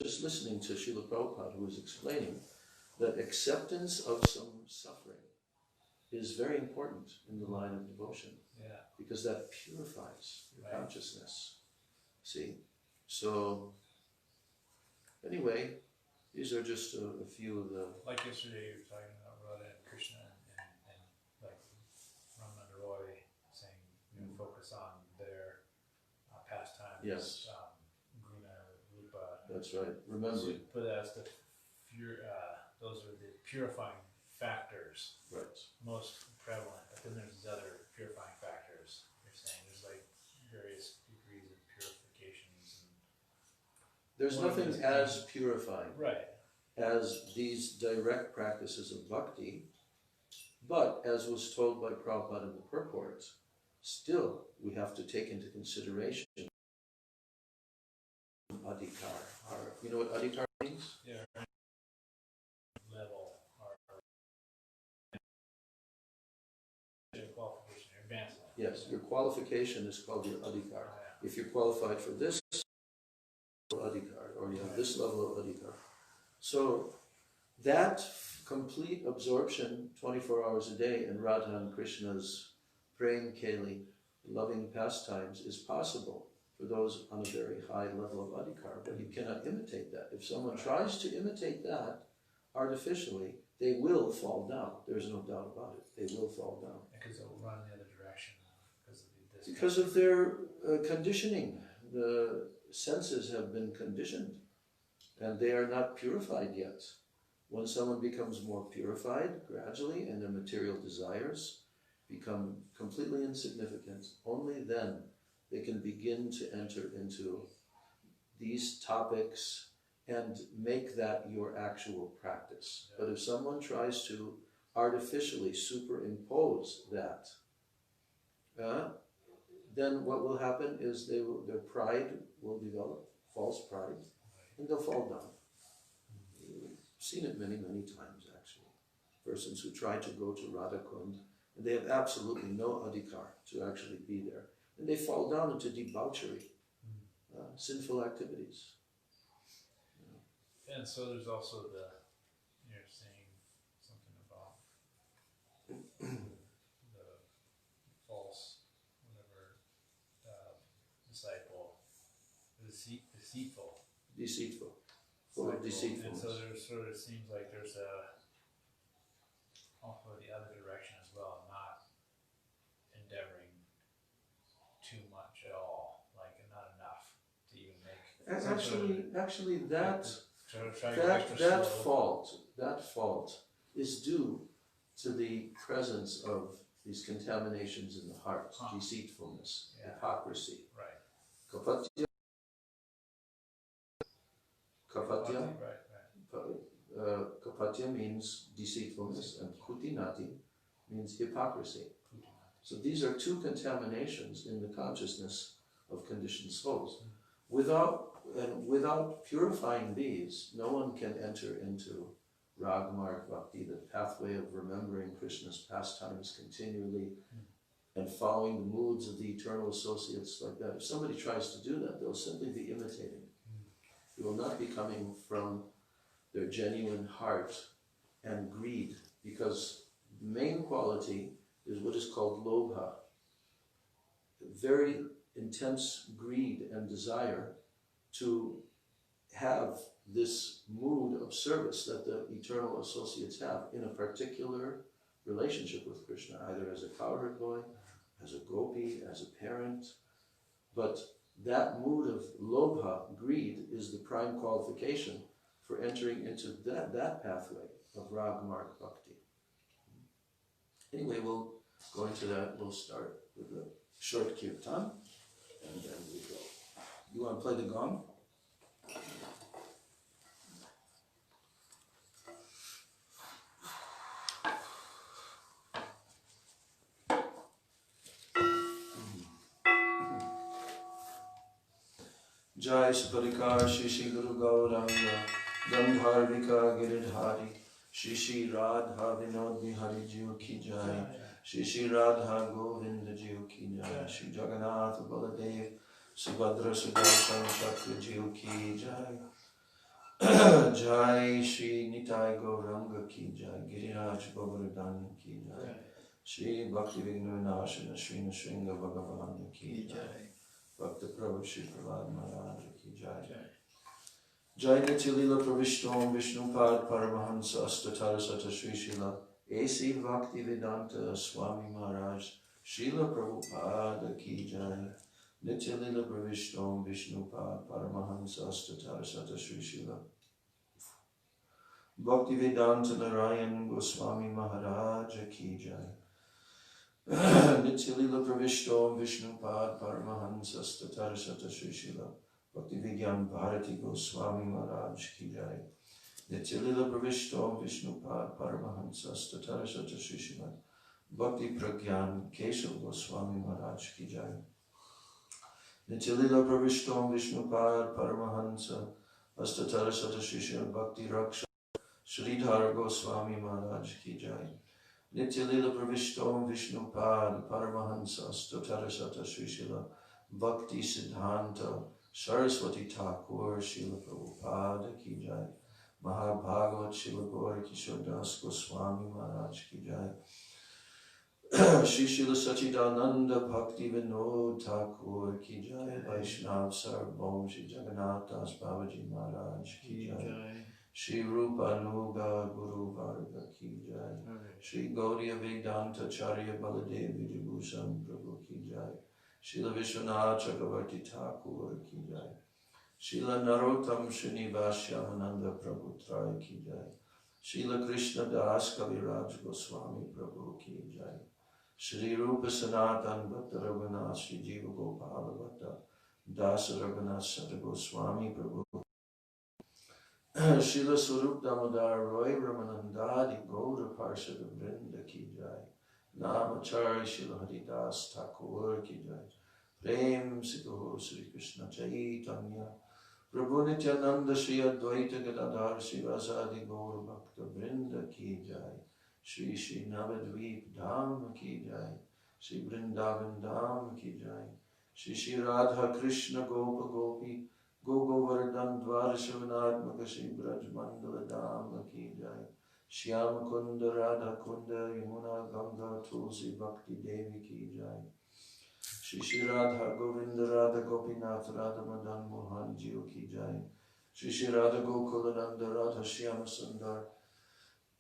just listening to Srila Prabhupada, who was explaining that acceptance of some suffering is very important in the line of devotion, because that purifies your consciousness. See? So, anyway, these are just a few of the... Like yesterday, you were talking about Radha and Krishna and like Ramana Roy saying, focus on their pastimes. Yes. Guna, Rupa. That's right. Remember. But as the those are the purifying factors. Right. Most prevalent. But then there's these other purifying factors. You're saying there's like various degrees of purifications. There's nothing as purifying as these direct practices of bhakti, but as was told by Prabhupada in the purport, still we have to take into consideration adhikar. You know what adhikar means? Yeah. Level or qualification, advancement. Yes, your qualification is called your adhikar. If you're qualified for this adhikar, or you have this level of adhikar. So that complete absorption 24 hours a day in Radha and Krishna's praying keli, loving pastimes, is possible for those on a very high level of adhikar, but you cannot imitate that. If someone tries to imitate that artificially, they will fall down. There's no doubt about it. They will fall down. Because they'll run in the other direction. Because of their conditioning. The senses have been conditioned and they are not purified yet. When someone becomes more purified gradually and their material desires become completely insignificant, only then they can begin to enter into these topics and make that your actual practice. But if someone tries to artificially superimpose that, then what will happen is their pride will develop, false pride, and they'll fall down. We've seen it many, many times, actually. Persons who try to go to Radha Kund, and they have absolutely no adhikar to actually be there. And they fall down into debauchery, sinful activities. And so there's also you're saying something about the false, disciple, deceitful. Full of deceitfulness. And so there sort of seems like there's also the other direction as well, not endeavoring too much at all, like not enough to even make. Actually, that fault is due to the presence of these contaminations in the heart, deceitfulness, hypocrisy. Right. Kapatya means deceitfulness, and kutinati means hypocrisy. So these are two contaminations in the consciousness of conditioned souls. Without purifying these, no one can enter into Ragamarg Bhakti, the pathway of remembering Krishna's pastimes continually and following the moods of the eternal associates like that. If somebody tries to do that, they'll simply be imitating. It will not be coming from their genuine heart and greed, because the main quality is what is called lobha, very intense greed and desire to have this mood of service that the eternal associates have in a particular relationship with Krishna, either as a cowherd boy, as a gopi, as a parent. But that mood of lobha, greed, is the prime qualification for entering into that pathway of Ragamarg Bhakti. Anyway, we'll go into that. We'll start with a short kirtan, and then we go. You want to play the gong? Jai Saparikar Shishi Guru Gauranga Gandharvika Giridhari Shishi Radha Vinod Bihari Jiu Ki Jai Shishi Radha Govinda Jiu Ki Jai Shri Jagannath Baladev Subhadra Sudarshan Chakra Jiu Ki Jai Jai Shri Nitai Gauranga ki jai, Giriraj Govardhan ki jai, Shri Bhakti Vignavinashana Shri Nrsinga Bhagavan ki jai, Bhakta Prabhu Shri Prahlad Maharaj ki jai. Jai Nityalila Pravishtom Vishnupad Paramahansa Astatarasata Sri Srila A.C. Bhakti Vedanta Swami Maharaj Srila Prabhupada ki jai. Nityalila Pravishtom Vishnupad Paramahansa Astatarasata Sri Srila Bhakti Vedanta Narayan Goswami Maharaj ki jai. Nityalila Pravishtom Vishnupad Paramahansa Astatarasata Sri Srila Bhakti Vigyan Bharati Goswami Maharaj ki jai. Nityalila Pravishtom Vishnupad Paramahansa Astatarasata Sri Srila Bhakti Pragyan Keshav Goswami Maharaj ki jai. Nityalila Pravishtom Vishnupad Paramahansa Astatarasata Sri Srila Bhakti Raksha Sridhar Goswami Maharaj ki jai. Nityalila Pravishtom Vishnupad Paramahansa Astatarasata Sri Srila Bhakti Siddhanta Saraswati Thakur Srila Prabhupada ki jai. Mahabhagavat Srila Gaura Kishore Das Goswami Maharaj ki jai. Shri Srila Sachidananda Bhakti Vinod Thakur ki jai. Vaishnav Sarvabhaum Shri Jagannath Das Babaji Maharaj ki jai. Shri Rupa Nuga Guru Varga ki jai. Shri Gaudiya Vedanta Charya Baladevi Vibhushan Prabhu ki jai. Srila Vishwanath Chakravarti Thakur ki jai. Srila Narottam Srinivasyamananda Prabhu Trai ki jai. Srila Krishna Das Kaviraj Goswami Prabhu ki jai. Shri Rupa Sanatan Bhatta Raghunath Shri Jiva Gopala Bhatta Dasa Raghunath Sata Goswami Prabhu. Srila Swarup Damodar Roy Ramanandadi Gaura Parshada Vrinda ki jai. Namachari Srila Haridas Thakur ki jai. Prem Sikho Sri Krishna Chaitanya Prabhu Nityananda Shri Advaita Gadadhar Srivasadi Gaur Bhakta Vrinda ki jai. Shri Shri Navadvip Dham ki jai. Shri Vrindavan Dham ki jai. Shri Shri Radha Krishna Gopa Gopi Govardhan Dwar Shivanatmaka Shri Braj Mandala Dham ki jai. Shyam Kunda Radha Kunda Yamuna Ganga Tulsi Bhakti Devi ki jai. Shri Shri Radha Govinda Radha Gopinath Radha Madan Mohan Jiyo ki jai. Shri Shri Radha Gokulananda Radha Shyama Sundar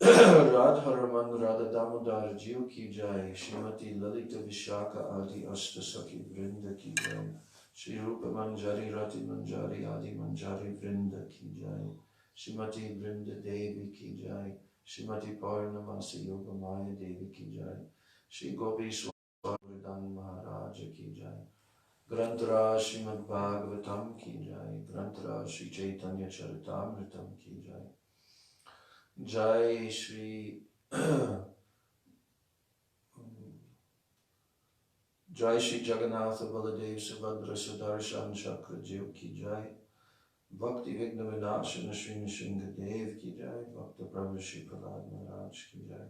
Radha Raman Radha Damodar Jiyo ki jai. Shrimati Lalita Vishaka Adi Ashta Sakhi Vrinda ki jai. Shri Rupa Manjari Rati Manjari Adi Manjari Vrinda ki jai. Shrimati Vrinda Devi ki jai. Shrimati Purnamasi Yoga Maya Devi ki jai. Shri Gopi Swardhan Maharaj ki jai. Granthara Srimad Bhagavatam ki jai. Granthara Shri Chaitanya Charitamritam ki jai. Jai Shri Jai Shri Jagannatha Baladev Subhadra Sudarshan Chakra Jiv ki jai. Bhakti Vigna Vinashana Shri Nrsinga Dev ki jai. Bhakta Prabhu Shri Prahlad Maharaj ki jai.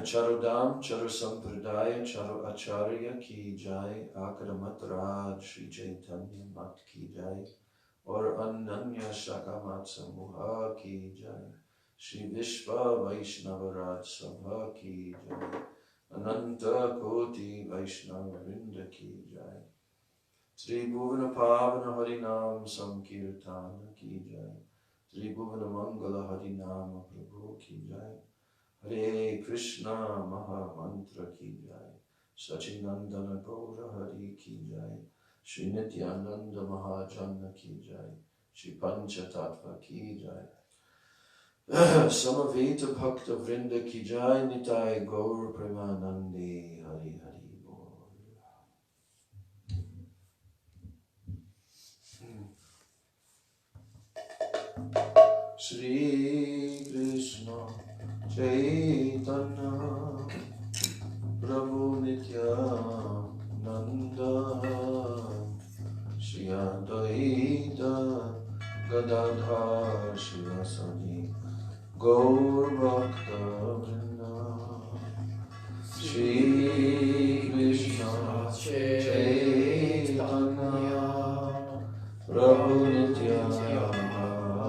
Charudam Charu Sampradaya Charu Acharya ki jai. Akaramat Raj Shri Chaitanya Mat ki jai. Or Ananya Shakamat Samuha ki jai. Shri Vishva Vaishnava Raj Sabha ki jai. Ananta Koti Vaishnava Vrinda ki jai. Sri Bhuvana Pavana Harinam Sankirtana ki jai. Sri Bhuvana Mangala Harinama Prabhu ki jai. Hare Krishna Maha Mantra ki jai. Sachinandana Gaura Hari ki jai. Shri Nityananda Mahajanna ki jai. Shri Pancha Tattva ki jai. Samaveta Bhakta Vrinda ki jai. Nitai Gaur Premanandi Hari Hari Bol. Shri Krishna Chaitanya Prabhu Nityananda Shri Advaita Gadadhar Shivasadi Gaur Bhakta Vrinda. Shri Krishna Chaitanya Prabhu Nityananda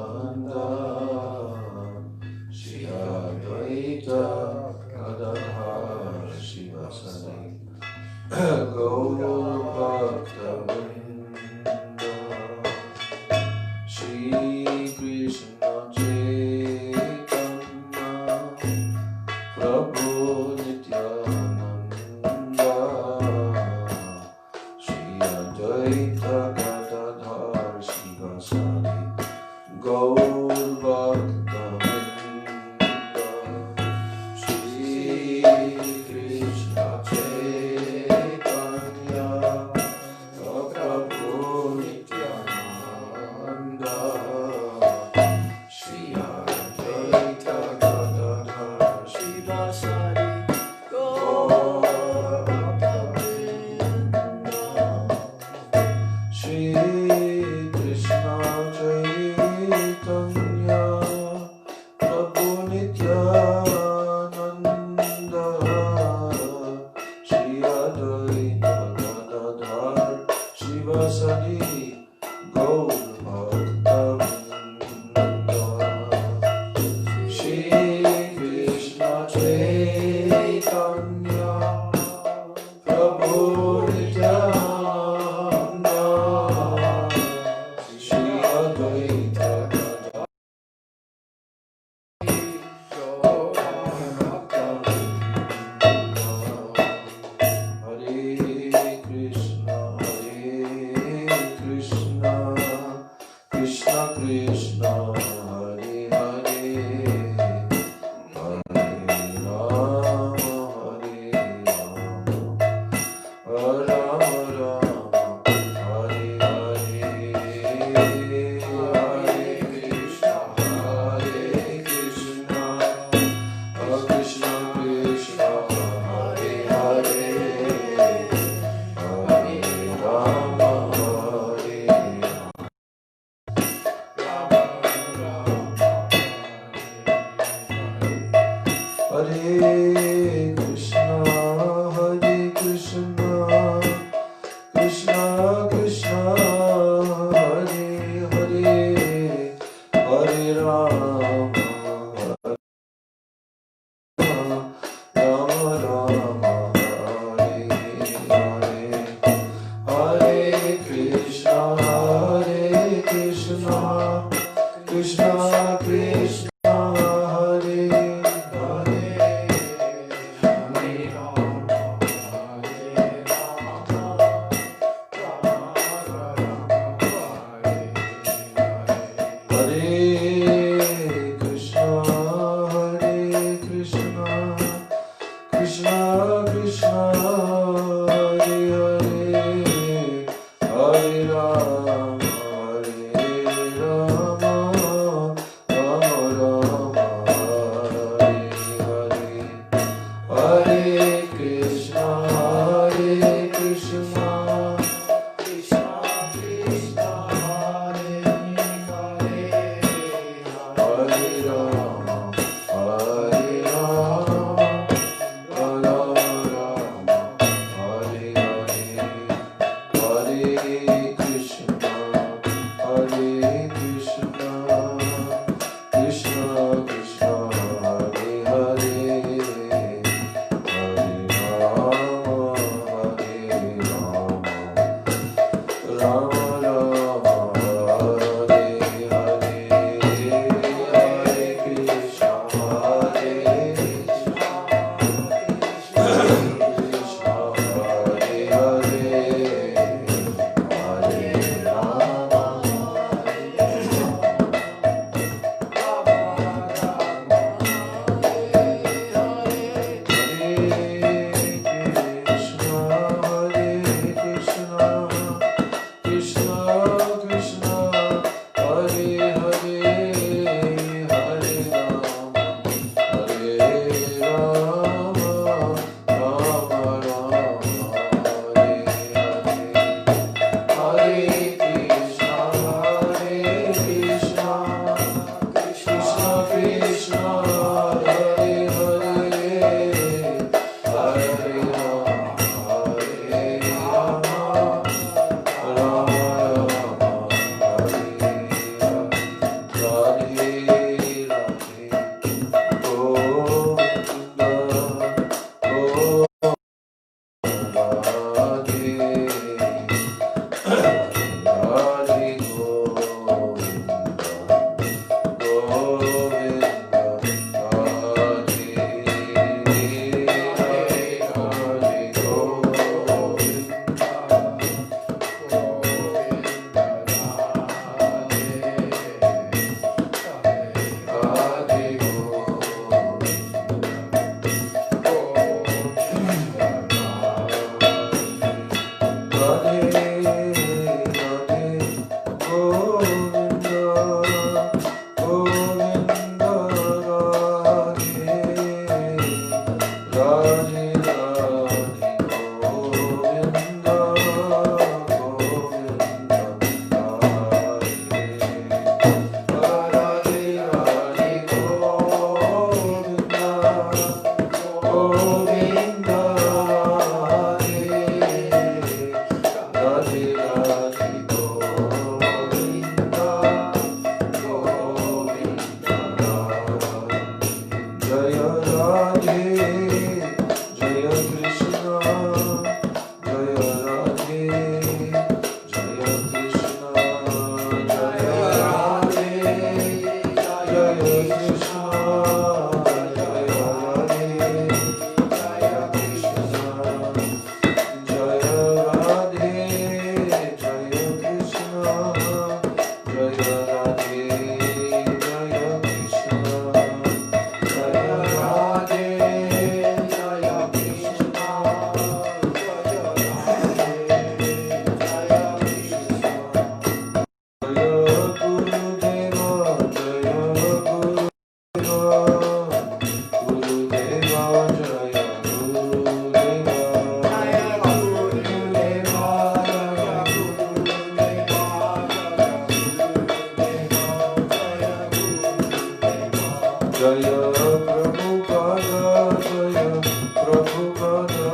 Jaya Prabhupada, Jaya Prabhupada,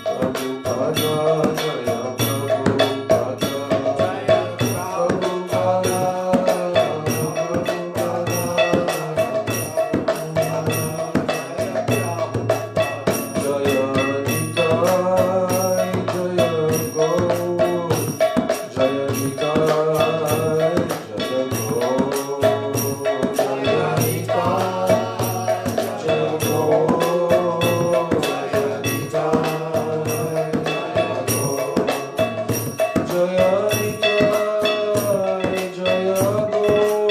Prabhupada, Jaya Prabhupada, Jaya Prabhupada, Jaya Nitai, Jaya Gaur, Jaya Nitai, Jaya Gaur, Jaya Nitai, Jaya Gaur, Jaya Nitai, Jaya Gaur, Jaya Nitai, Jaya Gaur,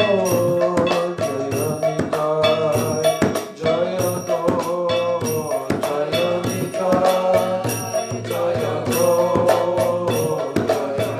Jaya Nitai, Jaya Gaur, Jaya Nitai, Jaya Gaur, Jaya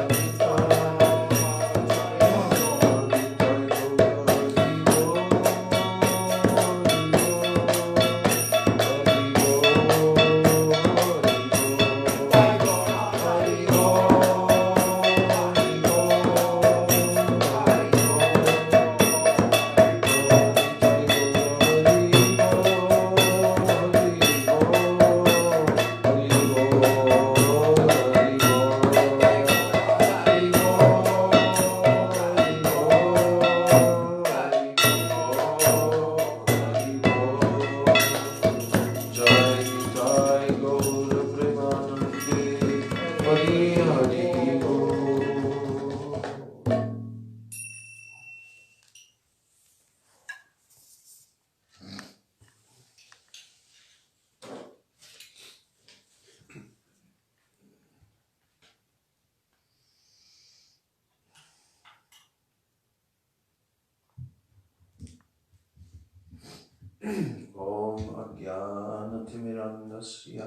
Om Ajnanatimirandasya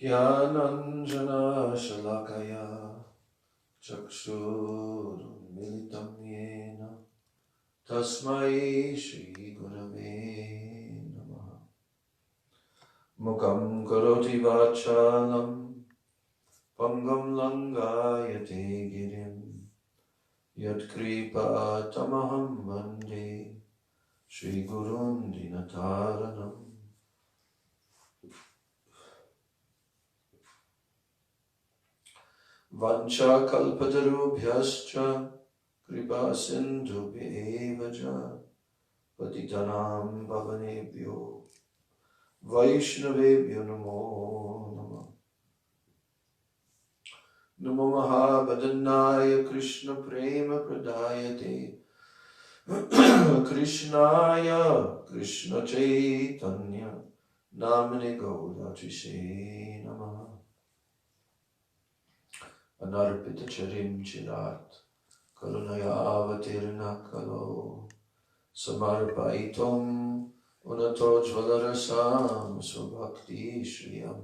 Jnananjana Shalakaya Chakshurunmilitam Yena Tasmai Shri Gurave Namaha Mukam Karoti Vachalam Pangam Langayate Girim Yat Kripa Tamaham Vande Shri Gurun Dinataranam Vancha Kalpatarubhyascha Kripa Sindhubhyevaja Patitanam Pavanebhyo Vaishnavebhyo Namo Namah Namo Mahabhadanaya Krishna Prema Pradayate Krishnaya Krishna Chaitanya Namane Gaudachishe Namaha Anarpita Charim Chirat Karunayavatirna Kalo Samarpaitam Unatojvalarasam Svabhakti Shriyam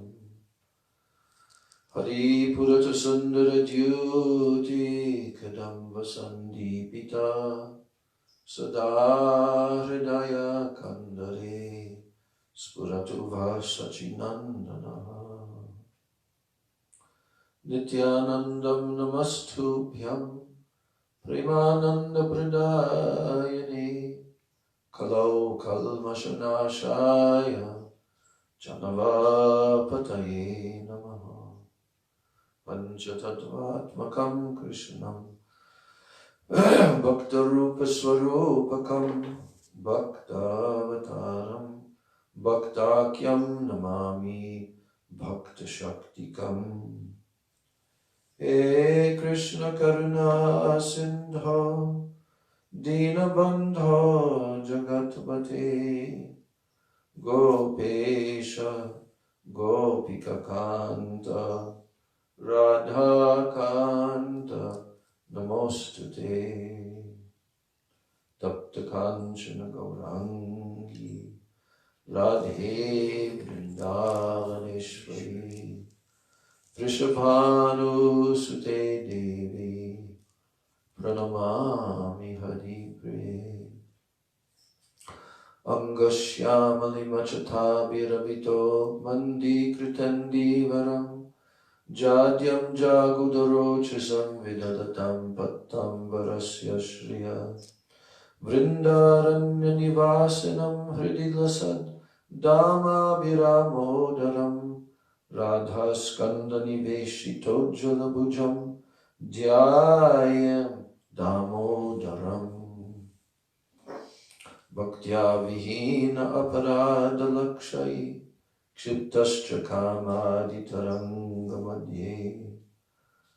Hari Purata Sundara Dyuti Kadamba Sandipita Sada Hridaya Kandare Spuratu Vasachinandana Nityanandam Namastubhyam Premananda Pradayane Kalau Kalmashanashaya Janavapataye Namaha Panchatattvatmakam Krishnam Bhaktarupa Swarupakam Bhaktavataram Bhaktakyam Namami Bhakta Shaktikam He Krishna Karuna Sindho Dinabandho Jagatpate Gopesha Gopika Kanta Radha Kanta Namostute Tapta Kanchana Gaurangi Radhe Vrindavaneshwari Vrishabhanu Sute Devi Pranamami Hari Pre Angashyamali Machata Biravito Mandi Kritandi Varam Jadyam Jagudarochasam Vidadatam Pattam Varasya Shriya Vrindaranya Nivasinam Hridilasad Dama Viramodaram Radha Skanda Niveshitojala Bhujam Dhyayam Damodaram Bhaktya Vihina Aparada Lakshai Kshiptascha Kamadi Taranga Madhye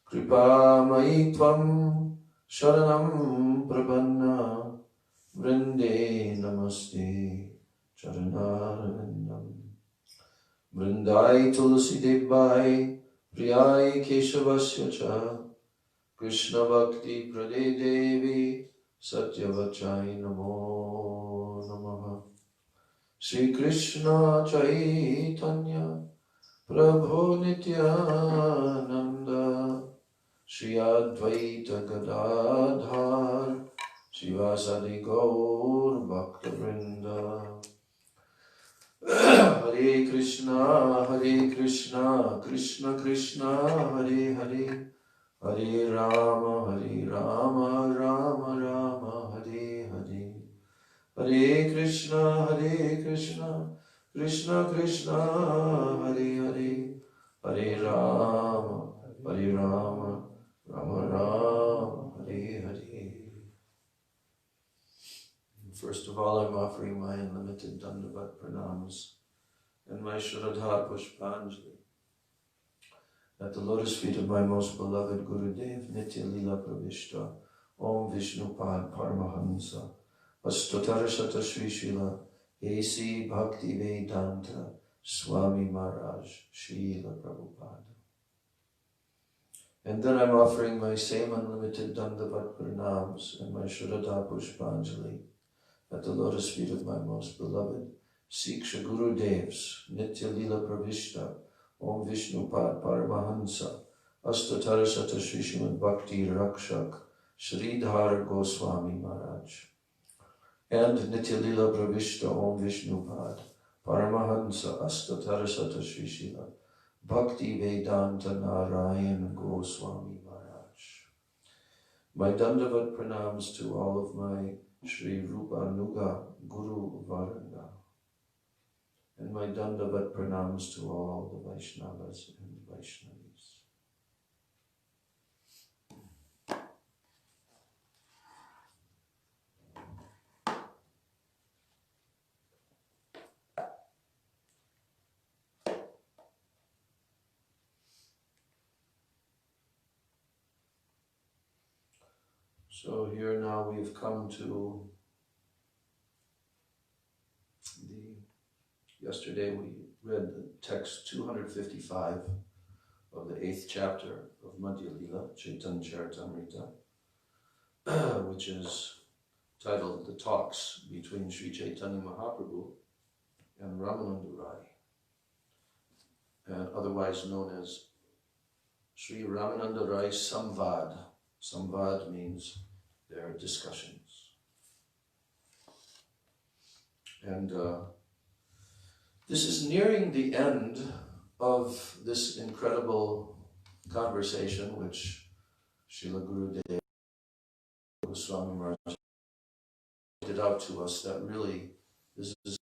Kripa Maitvam Sharanam Prapanna Vrinde Namaste Charanarvindam Vrindai Tulsi Devai Priyai Keshavasya Cha Krishna Bhakti Prade Devi Satyavachai Namo Namaha Shri Krishna Chaitanya Prabhu Nityananda Shri Advaita Gadadhar Shivasadi Gaur Bhakta Vrinda Hare Krishna Krishna Krishna Hare Hare Hare Rama Rama Rama Hare Hare Hare Krishna Krishna Krishna Hare Hare Hare Rama Rama Rama Hare Hare. First of all, I'm offering my unlimited Dandavat Pranams and my Shraddha Pushpanjali at the lotus feet of my most beloved Gurudev, Nitya Lila Pravishta, Om Vishnupad Paramahansa, Astotarashata Sri Srila, A.C. Bhakti Vedanta, Swami Maharaj, Srila Prabhupada. And then I'm offering my same unlimited Dandavat Pranams and my Shraddha Pushpanjali at the lotus feet of my most beloved Siksha Gurudevs, Nitya Lila Pravishta, Om Vishnupad Paramahansa, Astotarashata Sri Srimad Bhakti Rakshak, Sridhar Goswami Maharaj, and Nitya Lila Pravishta Om Vishnupad Paramahansa, Astotarashata Sri Srila Bhakti Vedanta Narayan Goswami Maharaj. My Dandavat Pranams to all of my Sri Rupanuga Guru Varanga, and my Dandavat Pranams to all the Vaishnavas and Vaishnavis. So here now we've come to yesterday we read the text 255 of the 8th chapter of Madhya Lila, Chaitanya Charitamrita, which is titled The Talks Between Sri Chaitanya Mahaprabhu and Ramananda Rai, and otherwise known as Sri Ramananda Rai Samvad. Samvad means their discussions. And this is nearing the end of this incredible conversation which Srila Gurudev Swami Maharaj pointed out to us, that really this is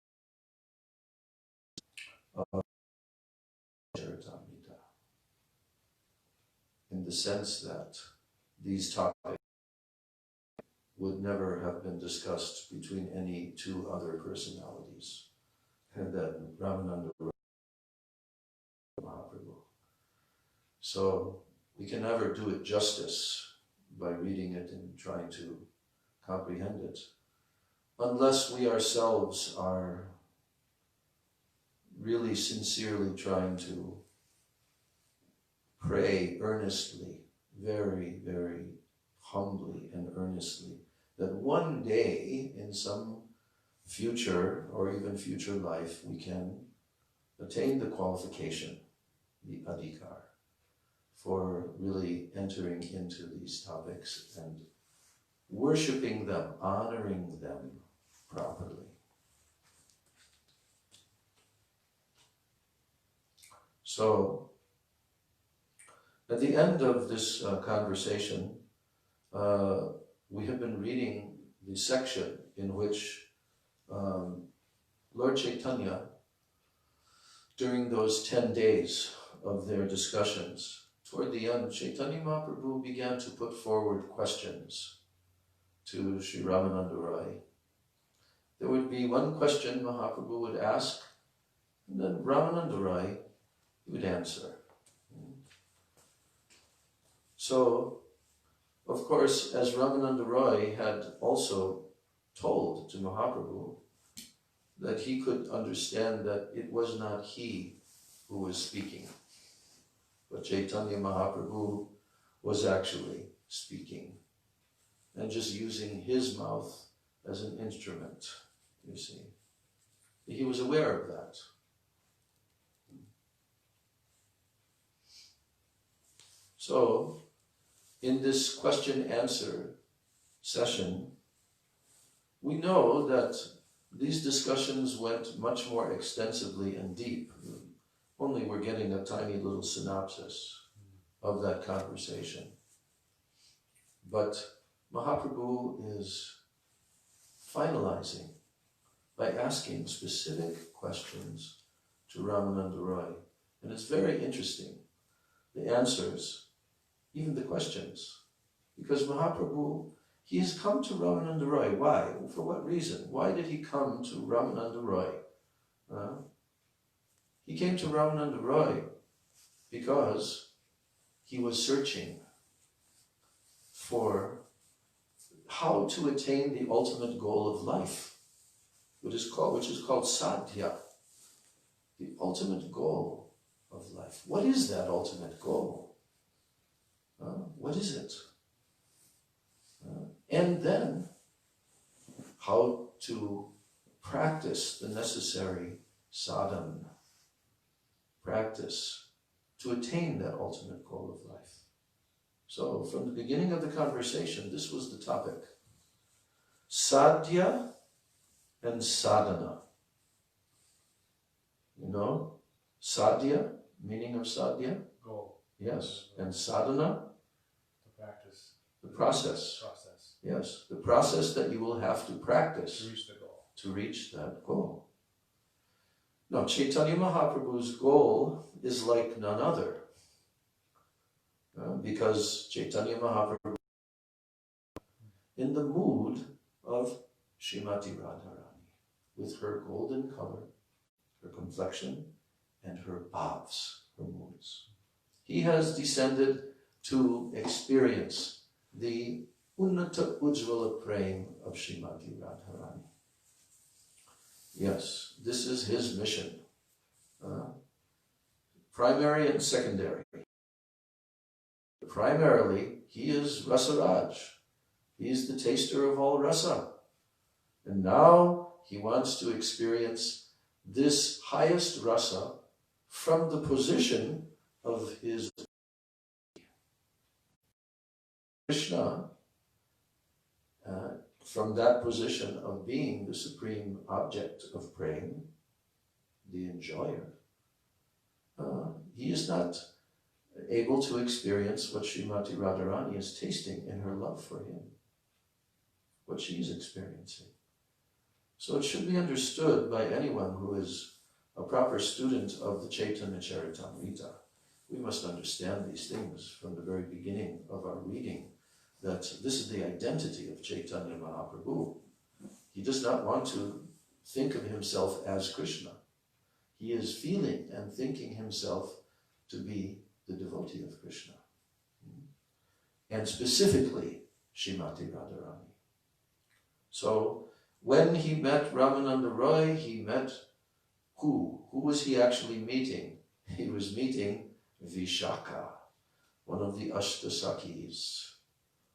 Charitamrita, in the sense that these topics would never have been discussed between any two other personalities, and that Ramananda Mahaprabhu. So we can never do it justice by reading it and trying to comprehend it, unless we ourselves are really sincerely trying to pray earnestly, very, very humbly and earnestly, that one day in some future or even future life we can attain the qualification, the adhikar, for really entering into these topics and worshipping them, honoring them properly. So, at the end of this conversation, we have been reading the section in which Lord Chaitanya, during those 10 days of their discussions, toward the end, Chaitanya Mahaprabhu began to put forward questions to Sri Ramananda Roy. There would be one question Mahaprabhu would ask, and then Ramananda Roy would answer. So, of course, as Ramananda Roy had also told to Mahaprabhu, that he could understand that it was not he who was speaking, but Chaitanya Mahaprabhu was actually speaking and just using his mouth as an instrument, you see. He was aware of that. So, in this question-answer session, we know that these discussions went much more extensively and deep. Only we're getting a tiny little synopsis of that conversation. But Mahaprabhu is finalizing by asking specific questions to Ramananda Roy. And it's very interesting, the answers, even the questions. Because Mahaprabhu, he has come to Ramananda Roy. Why? For what reason? Why did he come to Ramananda Roy? He came to Ramananda Roy because he was searching for how to attain the ultimate goal of life, which is called sadhya, the ultimate goal of life. What is that ultimate goal? What is it? And then, how to practice the necessary sadhana, practice to attain that ultimate goal of life. So, from the beginning of the conversation, this was the topic. Sadhya and sadhana. You know, sadhya, meaning of sadhya? Goal. Yes. And sadhana? The practice. The process. Yes, the process that you will have to practice to reach the goal. To reach that goal. Now, Chaitanya Mahaprabhu's goal is like none other. Because Chaitanya Mahaprabhu in the mood of Srimati Radharani, with her golden color, her complexion, and her bhavs, her moods. He has descended to experience the Unnata Ujjvala Prem of Srimati Radharani. Yes, this is his mission. Primary and secondary. Primarily, he is Rasaraj. He is the taster of all rasa. And now he wants to experience this highest rasa from the position of his Krishna, from that position of being the supreme object of praying, the enjoyer. He is not able to experience what Srimati Radharani is tasting in her love for him, what she is experiencing. So it should be understood by anyone who is a proper student of the Chaitanya Charitamrita. We must understand these things from the very beginning of our reading, that this is the identity of Chaitanya Mahaprabhu. He does not want to think of himself as Krishna. He is feeling and thinking himself to be the devotee of Krishna. And specifically, Srimati Radharani. So, when he met Ramananda Roy, he met who? Who was he actually meeting? He was meeting Vishaka, one of the Ashtasakis,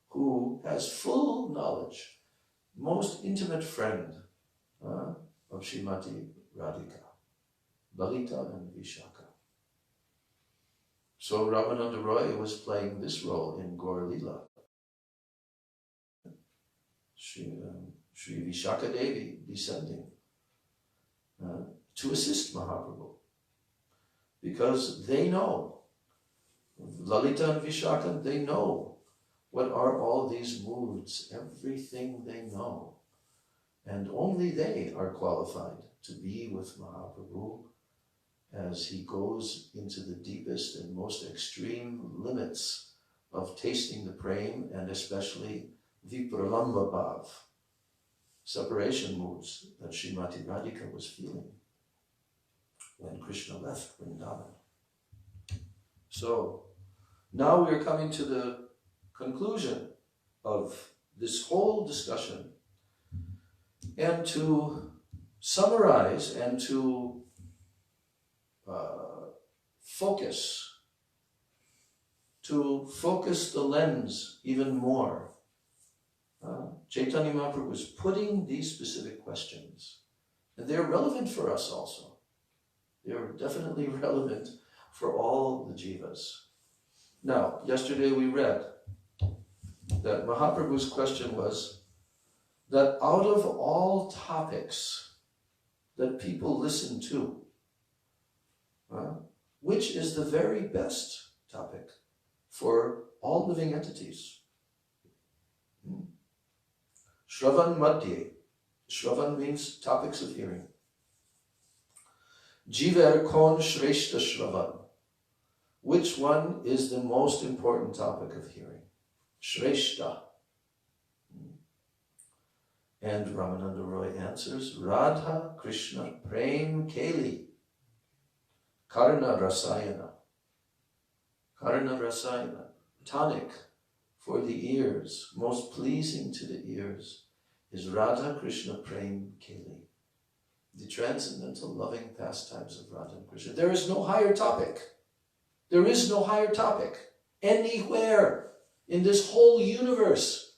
who has full knowledge, most intimate friend of Srimati Radhika, Lalita and Vishaka. So Ramananda Roy was playing this role in Gaur Lila. Sri Vishaka Devi descending to assist Mahaprabhu, because they know, Lalita and Vishaka, they know What are all these moods? Everything they know. And only they are qualified to be with Mahaprabhu as he goes into the deepest and most extreme limits of tasting the prem, and especially vipralamba bhav, separation moods that Srimati Radhika was feeling when Krishna left Vrindavan. So now we are coming to the conclusion of this whole discussion, and to summarize and to focus the lens even more. Chaitanya Mahaprabhu was putting these specific questions, and they're relevant for us also. They're definitely relevant for all the jivas. Now, yesterday we read that Mahaprabhu's question was that out of all topics that people listen to, which is the very best topic for all living entities? Shravan Madhye. Shravan means topics of hearing. Jiver kon shreshta Shravan. Which one is the most important topic of hearing? Shreshta. And Ramananda Roy answers, Radha Krishna Prem Keli. Karna Rasayana. Karna Rasayana. Tonic for the ears, most pleasing to the ears, is Radha Krishna Prem Keli. The transcendental loving pastimes of Radha and Krishna. There is no higher topic. There is no higher topic anywhere in this whole universe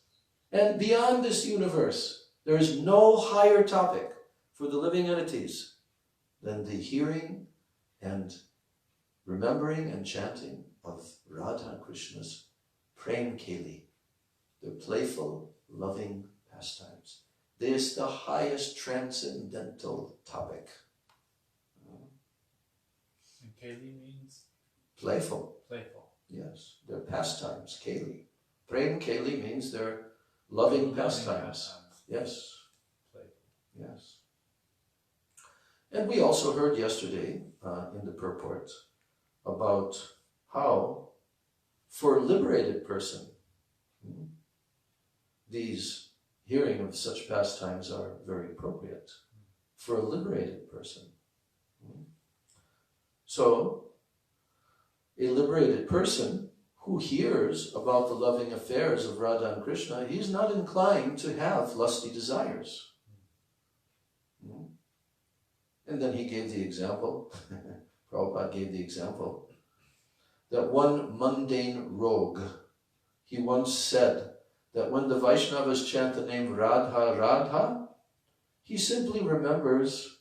and beyond this universe. There is no higher topic for the living entities than the hearing and remembering and chanting of Radha and Krishna's Prem Keli, their playful, loving pastimes. This is the highest transcendental topic. And Keli means? Playful. Playful. Yes, their pastimes, Keli. Prem Keli means their loving pastimes. Yes. Playful. Yes. And we also heard yesterday in the purport about how for a liberated person, these hearing of such pastimes are very appropriate for a liberated person. So, a liberated person who hears about the loving affairs of Radha and Krishna, he's not inclined to have lusty desires. And then he gave the example, Prabhupada gave the example, that one mundane rogue, he once said that when the Vaishnavas chant the name Radha, Radha, he simply remembers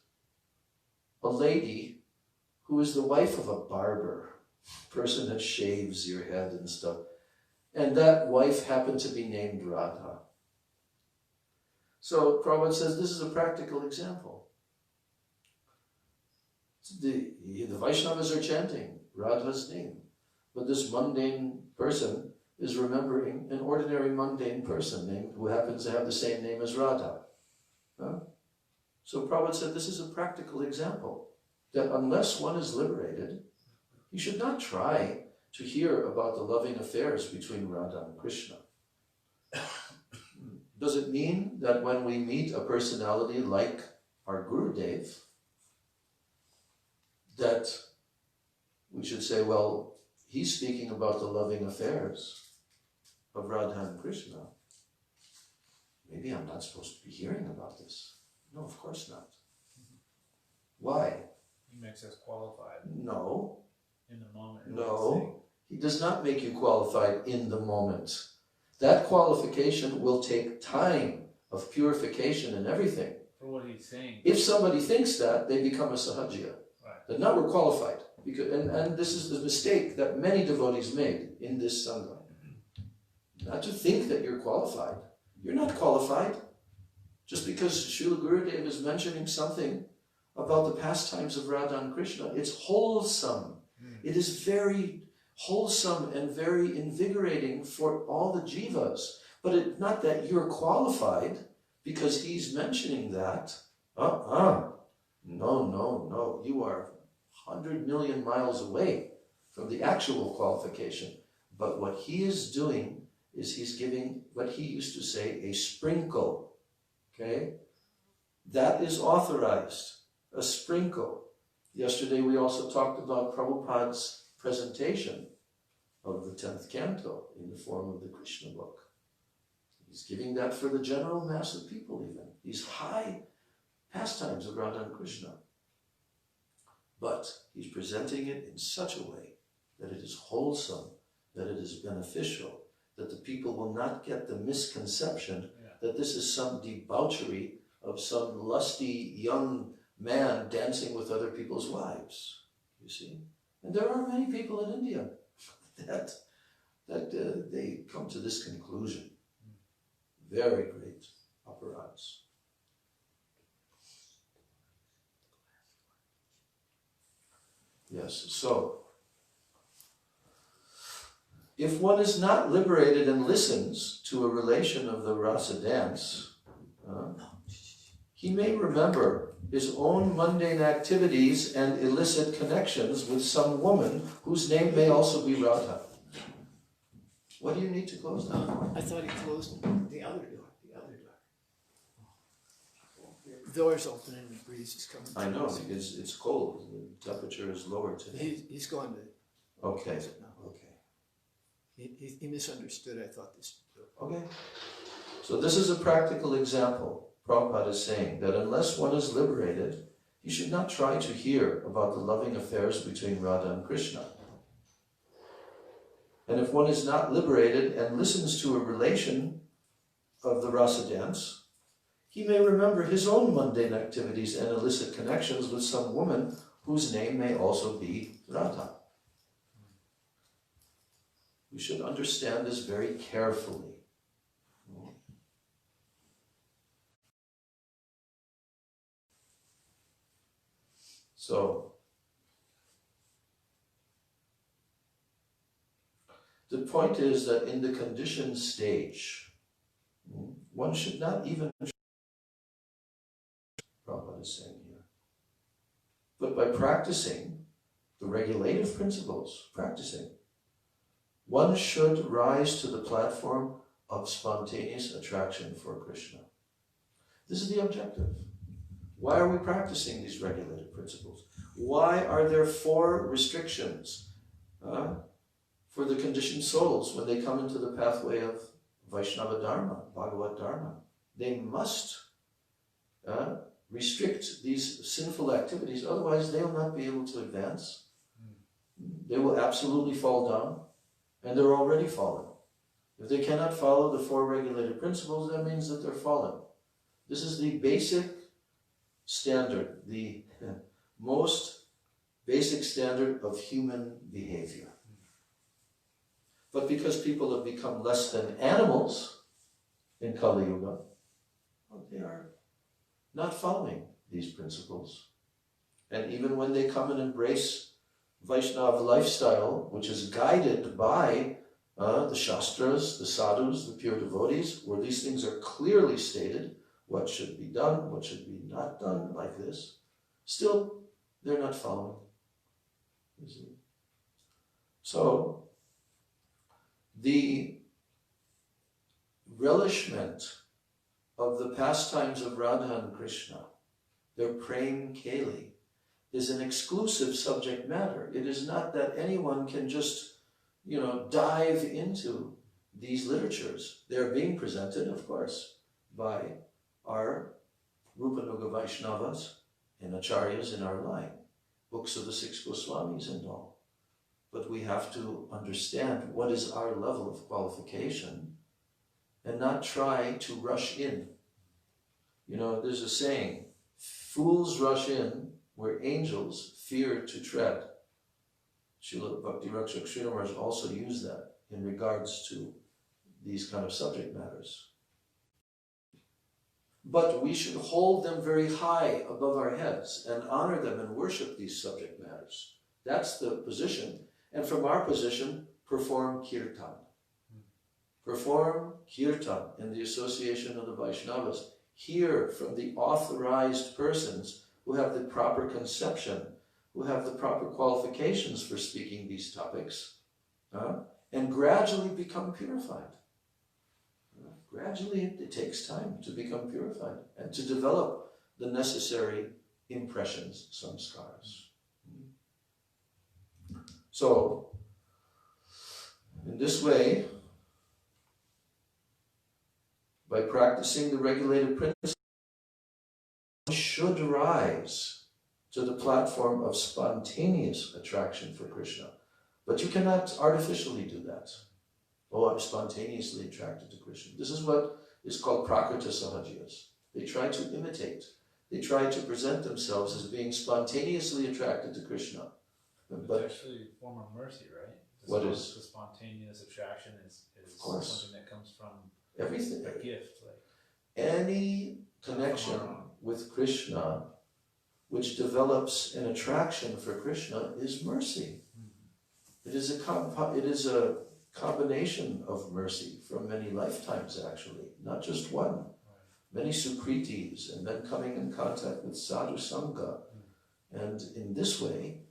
a lady who is the wife of a barber, person that shaves your head and stuff. And that wife happened to be named Radha. So Prabhupada says this is a practical example. The Vaishnavas are chanting Radha's name, but this mundane person is remembering an ordinary mundane person named who happens to have the same name as Radha. So Prabhupada said this is a practical example that unless one is liberated, you should not try to hear about the loving affairs between Radha and Krishna. Does it mean that when we meet a personality like our Gurudev, that we should say, well, he's speaking about the loving affairs of Radha and Krishna. Maybe I'm not supposed to be hearing about this. No, of course not. Why? He makes us qualified. No. In the moment. No. He does not make you qualified in the moment. That qualification will take time of purification and everything. For what he's saying. If somebody thinks that, they become a sahajya. Right. That now we're qualified. Because, and this is the mistake that many devotees made in this sangha. Not to think that you're qualified. You're not qualified. Just because Srila Gurudev is mentioning something about the pastimes of Radha and Krishna, it's wholesome. It is very wholesome and very invigorating for all the jivas. But it's not that you're qualified because he's mentioning that. No. You are 100 million miles away from the actual qualification. But what he is doing is he's giving what he used to say, a sprinkle. Okay? That is authorized. A sprinkle. Yesterday we also talked about Prabhupada's presentation of the 10th canto in the form of the Krishna book. He's giving that for the general mass of people even. These high pastimes of Radha and Krishna. But he's presenting it in such a way that it is wholesome, that it is beneficial, that the people will not get the misconception that this is some debauchery of some lusty young man dancing with other people's wives, you see. And there are many people in India that they come to this conclusion. Very great aparats. Yes, so if one is not liberated and listens to a relation of the rasa dance, he may remember his own mundane activities and illicit connections with some woman whose name may also be Radha. What do you need to close now? I thought he closed the other door. The door's open and the breeze is coming. I know, because it's cold. The temperature is lower today. He's going to Okay. close it now. Okay. He misunderstood, I thought this. Okay. So this is a practical example. Prabhupada is saying that unless one is liberated, he should not try to hear about the loving affairs between Radha and Krishna. And if one is not liberated and listens to a relation of the rasa dance, he may remember his own mundane activities and illicit connections with some woman whose name may also be Radha. We should understand this very carefully. So, the point is that in the conditioned stage, one should not even, Prabhupada is saying here, but by practicing the regulative principles, one should rise to the platform of spontaneous attraction for Krishna. This is the objective. Why are we practicing these regulative principles? Why are there 4 restrictions for the conditioned souls when they come into the pathway of Vaishnava Dharma, Bhagavad Dharma? They must restrict these sinful activities, otherwise they will not be able to advance. They will absolutely fall down, and they're already fallen. If they cannot follow the 4 regulated principles, that means that they're fallen. This is the basic standard, the most basic standard of human behavior. But because people have become less than animals in Kali Yuga, they are not following these principles. And even when they come and embrace Vaishnava lifestyle, which is guided by the Shastras, the sadhus, the pure devotees, where these things are clearly stated, what should be done, what should be not done, like this, still they're not following. You see? So, the relishment of the pastimes of Radha and Krishna, their prem keli, is an exclusive subject matter. It is not that anyone can just, dive into these literatures. They're being presented, of course, by our Rupanuga Vaishnavas and Acharyas in our line, books of the 6 Goswamis and all. But we have to understand what is our level of qualification and not try to rush in. There's a saying, fools rush in where angels fear to tread. Srila Bhakti Rakshak Srila Maharaj also used that in regards to these kind of subject matters. But we should hold them very high above our heads and honor them and worship these subject matters. That's the position. And from our position, perform kirtan. Perform kirtan in the association of the Vaishnavas. Hear from the authorized persons who have the proper conception, who have the proper qualifications for speaking these topics, and gradually become purified. Gradually, it takes time to become purified and to develop the necessary impressions, samskaras. So, in this way, by practicing the regulated principles, one should rise to the platform of spontaneous attraction for Krishna. But you cannot artificially do that. Oh, I'm spontaneously attracted to Krishna. This is what is called prakrita sahajiyas. They try to imitate. They try to present themselves as being spontaneously attracted to Krishna. But it's actually a form of mercy, right? What is? The spontaneous attraction is course. something that comes from Everything. a gift. Like Any connection with Krishna which develops an attraction for Krishna is mercy. It is a combination of mercy from many lifetimes, actually, not just one. Many sukritis, and then coming in contact with sadhu sangha, and in this way,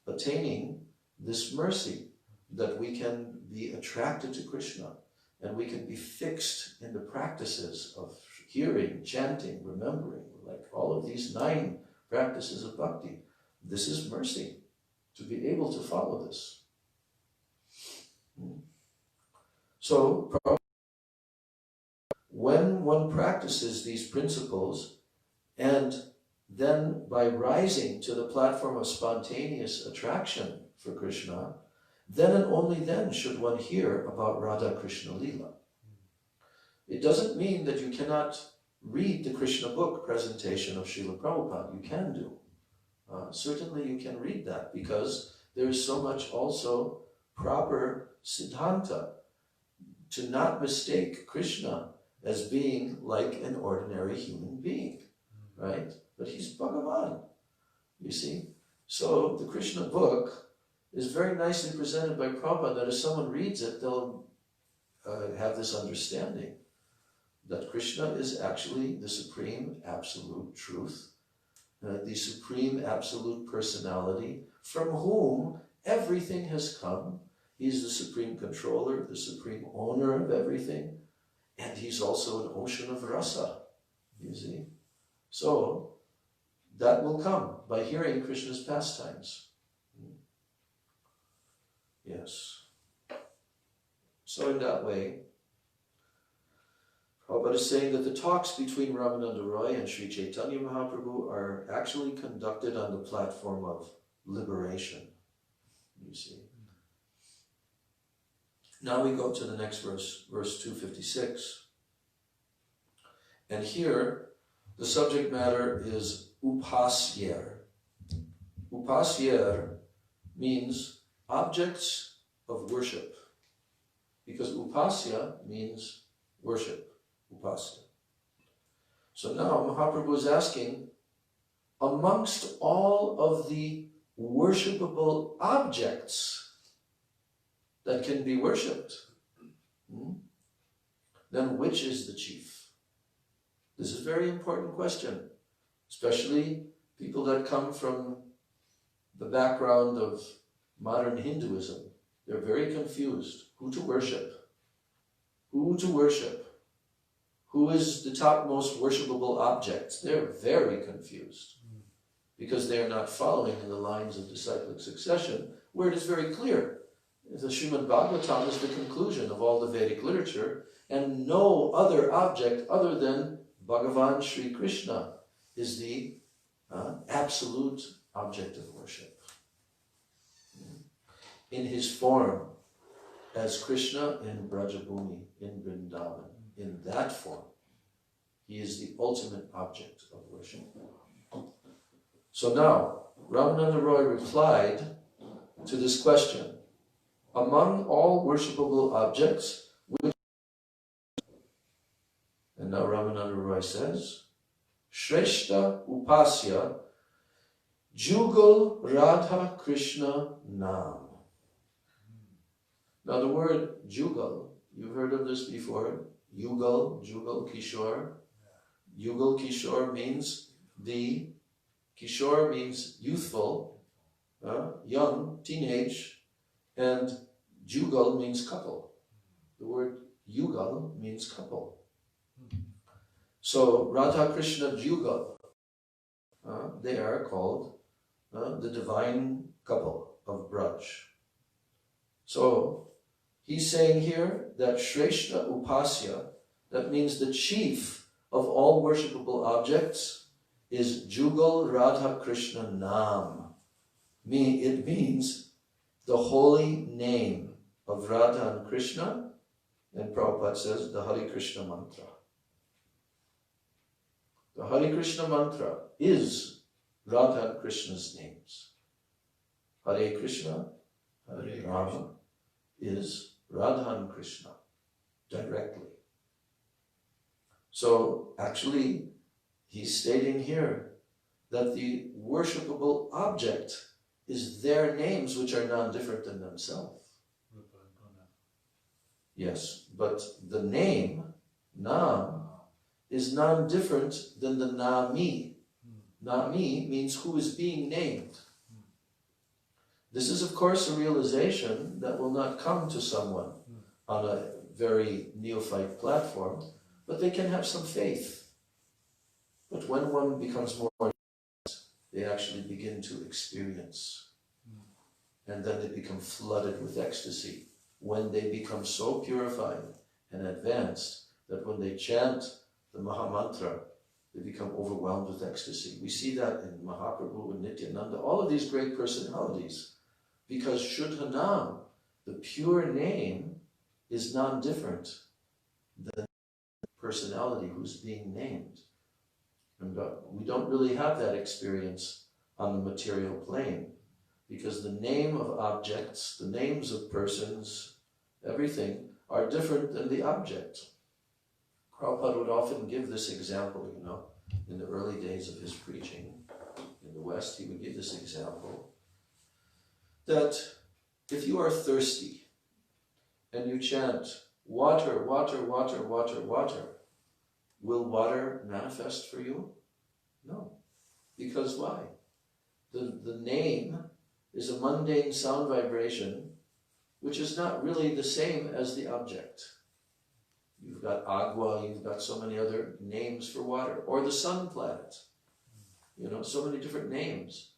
attaining this mercy, that we can be attracted to Krishna, and we can be fixed in the practices of hearing, chanting, remembering, like all of these 9 practices of bhakti. This is mercy, to be able to follow this. So, when one practices these principles, and then by rising to the platform of spontaneous attraction for Krishna, then and only then should one hear about Radha Krishna Lila. It doesn't mean that you cannot read the Krishna book presentation of Srila Prabhupada. You can do. Certainly you can read that, because there is so much also proper siddhanta to not mistake Krishna as being like an ordinary human being, right? But he's Bhagavan, you see. So the Krishna book is very nicely presented by Prabhupada, that if someone reads it, they'll have this understanding that Krishna is actually the supreme absolute truth, the supreme absolute personality, from whom everything has come. He's the supreme controller, the supreme owner of everything, and he's also an ocean of rasa, you see. So, that will come by hearing Krishna's pastimes. Yes. So in that way, Prabhupada is saying that the talks between Ramananda Roy and Sri Chaitanya Mahaprabhu are actually conducted on the platform of liberation, you see. Now we go to the next verse, verse 256. And here, the subject matter is upasyer. Upasyer means objects of worship, because upasya means worship, upasya. So now Mahaprabhu is asking, amongst all of the worshipable objects that can be worshipped, then which is the chief? This is a very important question, especially people that come from the background of modern Hinduism. They're very confused. Who to worship? Who to worship? Who is the topmost worshipable object? They're very confused, because they are not following in the lines of disciplic succession, where it is very clear. The Srimad Bhagavatam is the conclusion of all the Vedic literature, and no other object other than Bhagavan Sri Krishna is the absolute object of worship. In his form as Krishna in Brajabhumi, in Vrindavan, in that form, he is the ultimate object of worship. So now, Ramananda Roy replied to this question, among all worshipable objects, and now Ramananda Roy says, Shreshta Upasya Jugal Radha Krishna Nam. Now the word Jugal, you've heard of this before. Jugal Kishore. Jugal Kishore means Kishore means youthful, young, teenage, and Jugal means couple. The word Yugal means couple. So Radha Krishna Jugal, they are called the divine couple of Braj. So he's saying here that Shrestha Upasya, that means the chief of all worshipable objects, is Jugal Radha Krishna Nam. It means the holy name of Radha and Krishna, and Prabhupada says the Hare Krishna mantra. The Hare Krishna mantra is Radha and Krishna's names. Hare Krishna, Hare Rama is Radha and Krishna directly. So actually, he's stating here that the worshipable object is their names, which are non-different than themselves. Yes, but the name, Nam, is non-different than the Nami. Nami means who is being named. This is, of course, a realization that will not come to someone on a very neophyte platform, but they can have some faith. But when one becomes more, they actually begin to experience. And then they become flooded with ecstasy. When they become so purified and advanced that when they chant the Maha Mantra, they become overwhelmed with ecstasy. We see that in Mahaprabhu and Nityananda, all of these great personalities, because Shuddhanam, the pure name, is non-different than the personality who's being named. And we don't really have that experience on the material plane, because the name of objects, the names of persons, everything are different than the object. Prabhupada would often give this example, in the early days of his preaching in the West, he would give this example that if you are thirsty and you chant, water, water, water, water, water, will water manifest for you? No. Because why? The name is a mundane sound vibration which is not really the same as the object. You've got agua, you've got so many other names for water, or the sun planet. So many different names.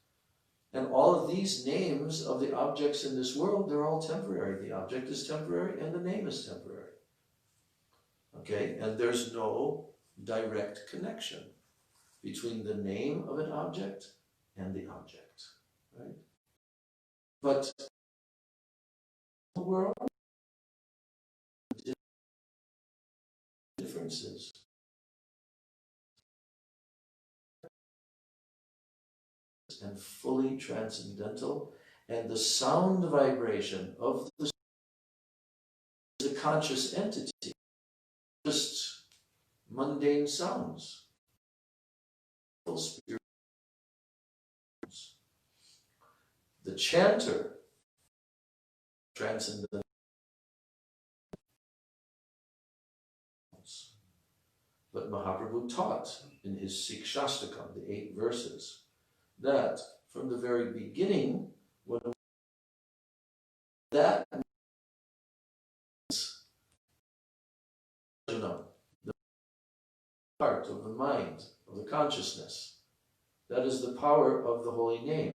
And all of these names of the objects in this world, they're all temporary. The object is temporary and the name is temporary. Okay, and there's no direct connection between the name of an object and the object, right? But the world, differences. And fully transcendental, and the sound vibration of the conscious entity, just mundane sounds. The chanter, transcendental. But Mahaprabhu taught in his Sikshastakam, the 8 verses, that from the very beginning, when that the heart of the mind, of the consciousness, that is the power of the holy name.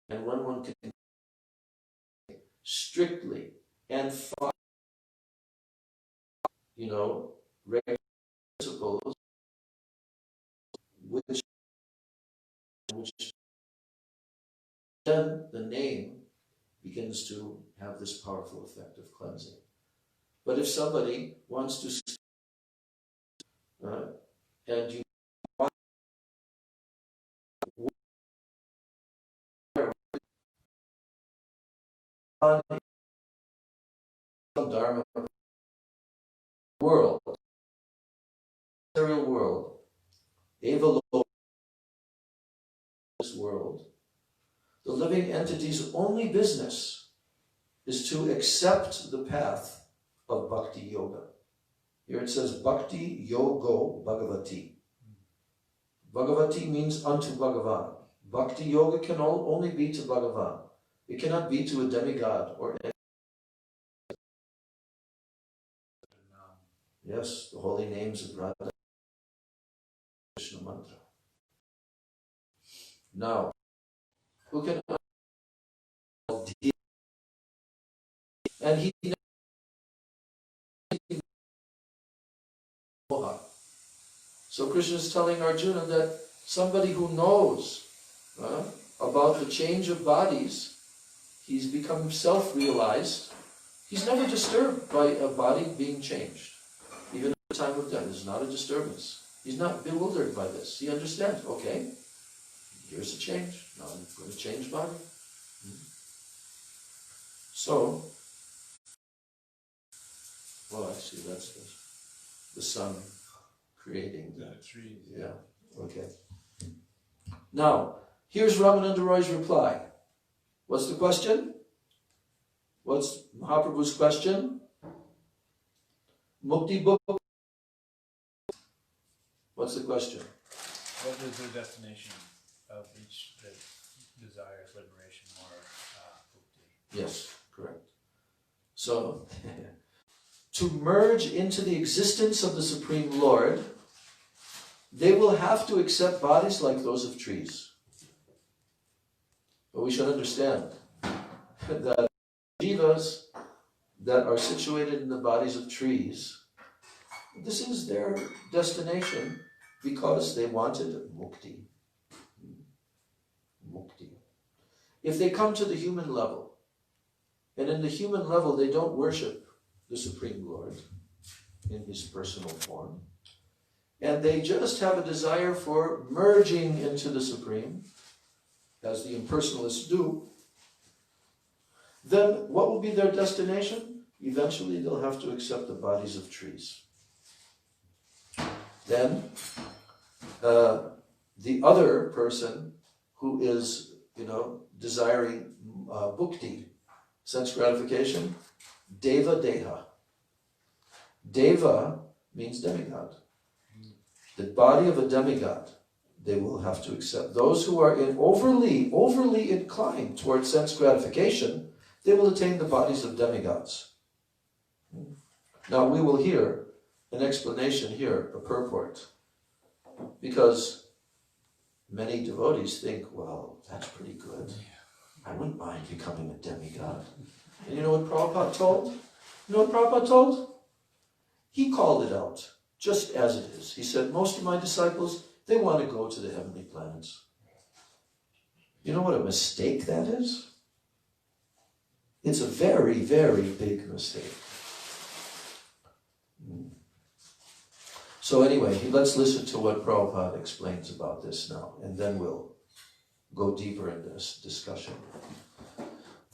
And when one can strictly and follow, regular principles, which then the name begins to have this powerful effect of cleansing. But if somebody wants to, and you Dharma world, material world, this world world, the living entity's only business is to accept the path of Bhakti Yoga. Here it says Bhakti Yogo Bhagavati. Bhagavati means unto Bhagavan. Bhakti Yoga can only be to Bhagavan. It cannot be to a demigod or any. Yes, the holy names of Radha Krishna mantra. Now, who can and he so Krishna is telling Arjuna that somebody who knows about the change of bodies, he's become self-realized. He's never disturbed by a body being changed. Even at the time of death, it's not a disturbance. He's not bewildered by this. He understands, okay, here's a change. Now I'm going to change body. So, well, actually, that's the sun creating the trees. Yeah, okay. Now, here's Ramananda Roy's reply. What's the question? What's Mahaprabhu's question? Mukti book. What's the question? What is the destination of each that desires liberation or mukti? Yes, correct. So, to merge into the existence of the Supreme Lord, they will have to accept bodies like those of trees. But we should understand that jivas that are situated in the bodies of trees, this is their destination because they wanted mukti. Mukti. If they come to the human level, and in the human level they don't worship the Supreme Lord in his personal form, and they just have a desire for merging into the Supreme, as the impersonalists do, then what will be their destination? Eventually they'll have to accept the bodies of trees. Then the other person who is, desiring bhukti, sense gratification, deva deha. Deva means demigod. The body of a demigod, they will have to accept. Those who are overly inclined towards sense gratification, they will attain the bodies of demigods. Now we will hear an explanation here, a purport, because many devotees think, well, that's pretty good. I wouldn't mind becoming a demigod. And you know what Prabhupada told? You know what Prabhupada told? He called it out, just as it is. He said, most of my disciples, they want to go to the heavenly planets. You know what a mistake that is? It's a very, very big mistake. So anyway, let's listen to what Prabhupada explains about this now, and then we'll go deeper in this discussion.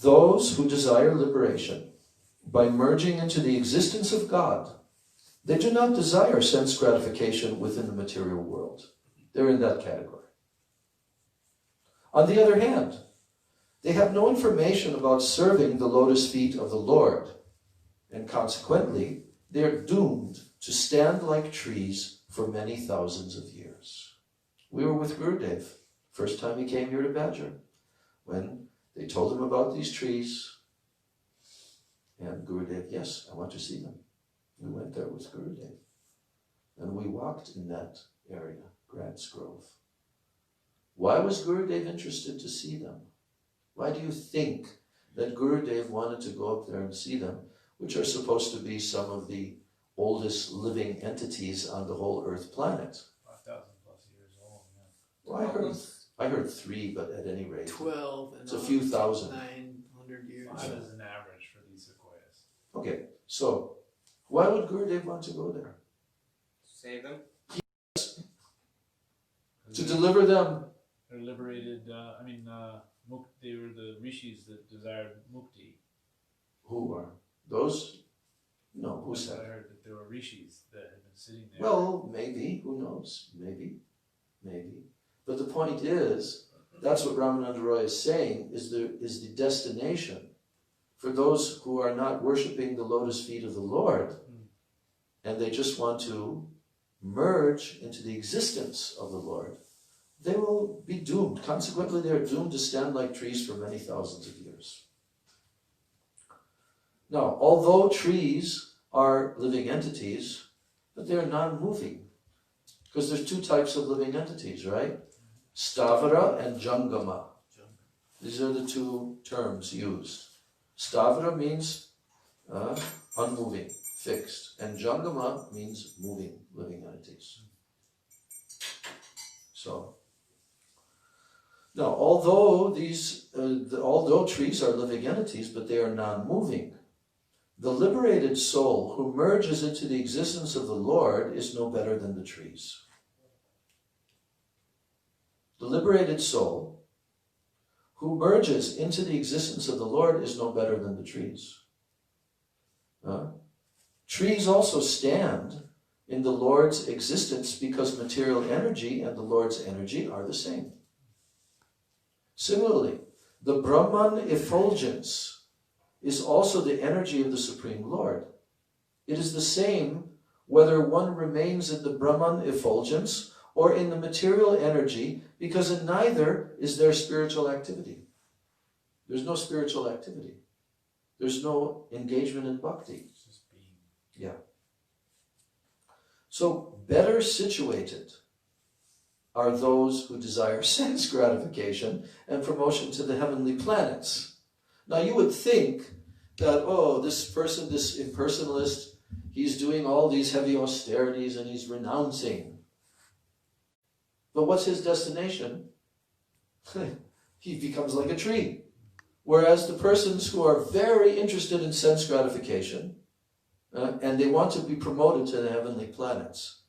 Those who desire liberation by merging into the existence of God, they do not desire sense gratification within the material world. They're in that category. On the other hand, they have no information about serving the lotus feet of the Lord, and consequently, they are doomed to stand like trees for many thousands of years. We were with Gurudev, first time he came here to Badger, when they told him about these trees, and Gurudev, yes, I want to see them. We went there with Gurudev, and we walked in that area, Grant's Grove. Why was Gurudev interested to see them? Why do you think that Gurudev wanted to go up there and see them, which are supposed to be some of the oldest living entities on the whole Earth planet? 5,000 plus years old, yeah. Well, I heard 3, but at any rate, 12 and it's a few thousand. 900 years. 5 is an average for these sequoias. Okay, so why would Gurudev want to go there? Save them? To deliver them. They're liberated, they were the rishis that desired mukti. Who are those? No, who said? I heard that there were rishis that had been sitting there. Well, maybe, who knows? Maybe. But the point is That's what Ramananda Roy is saying is the destination for those who are not worshipping the lotus feet of the Lord, and they just want to merge into the existence of the Lord. They will be doomed. Consequently, they are doomed to stand like trees for many thousands of years. Now, although trees are living entities, but they're non-moving. Because there's two types of living entities, right? Stavara and Jangama. These are the two terms used. Stavara means unmoving, fixed. And Jangama means moving, living entities. So, now, although trees are living entities, but they are non-moving, the liberated soul who merges into the existence of the Lord is no better than the trees. The liberated soul who merges into the existence of the Lord is no better than the trees. Trees also stand in the Lord's existence because material energy and the Lord's energy are the same. Similarly, the Brahman effulgence is also the energy of the Supreme Lord. It is the same whether one remains in the Brahman effulgence or in the material energy, because in neither is there spiritual activity. There's no spiritual activity. There's no engagement in bhakti. Yeah. So better situated are those who desire sense gratification and promotion to the heavenly planets. Now you would think that, oh, this person, this impersonalist, he's doing all these heavy austerities and he's renouncing. But what's his destination? He becomes like a tree. Whereas the persons who are very interested in sense gratification, and they want to be promoted to the heavenly planets,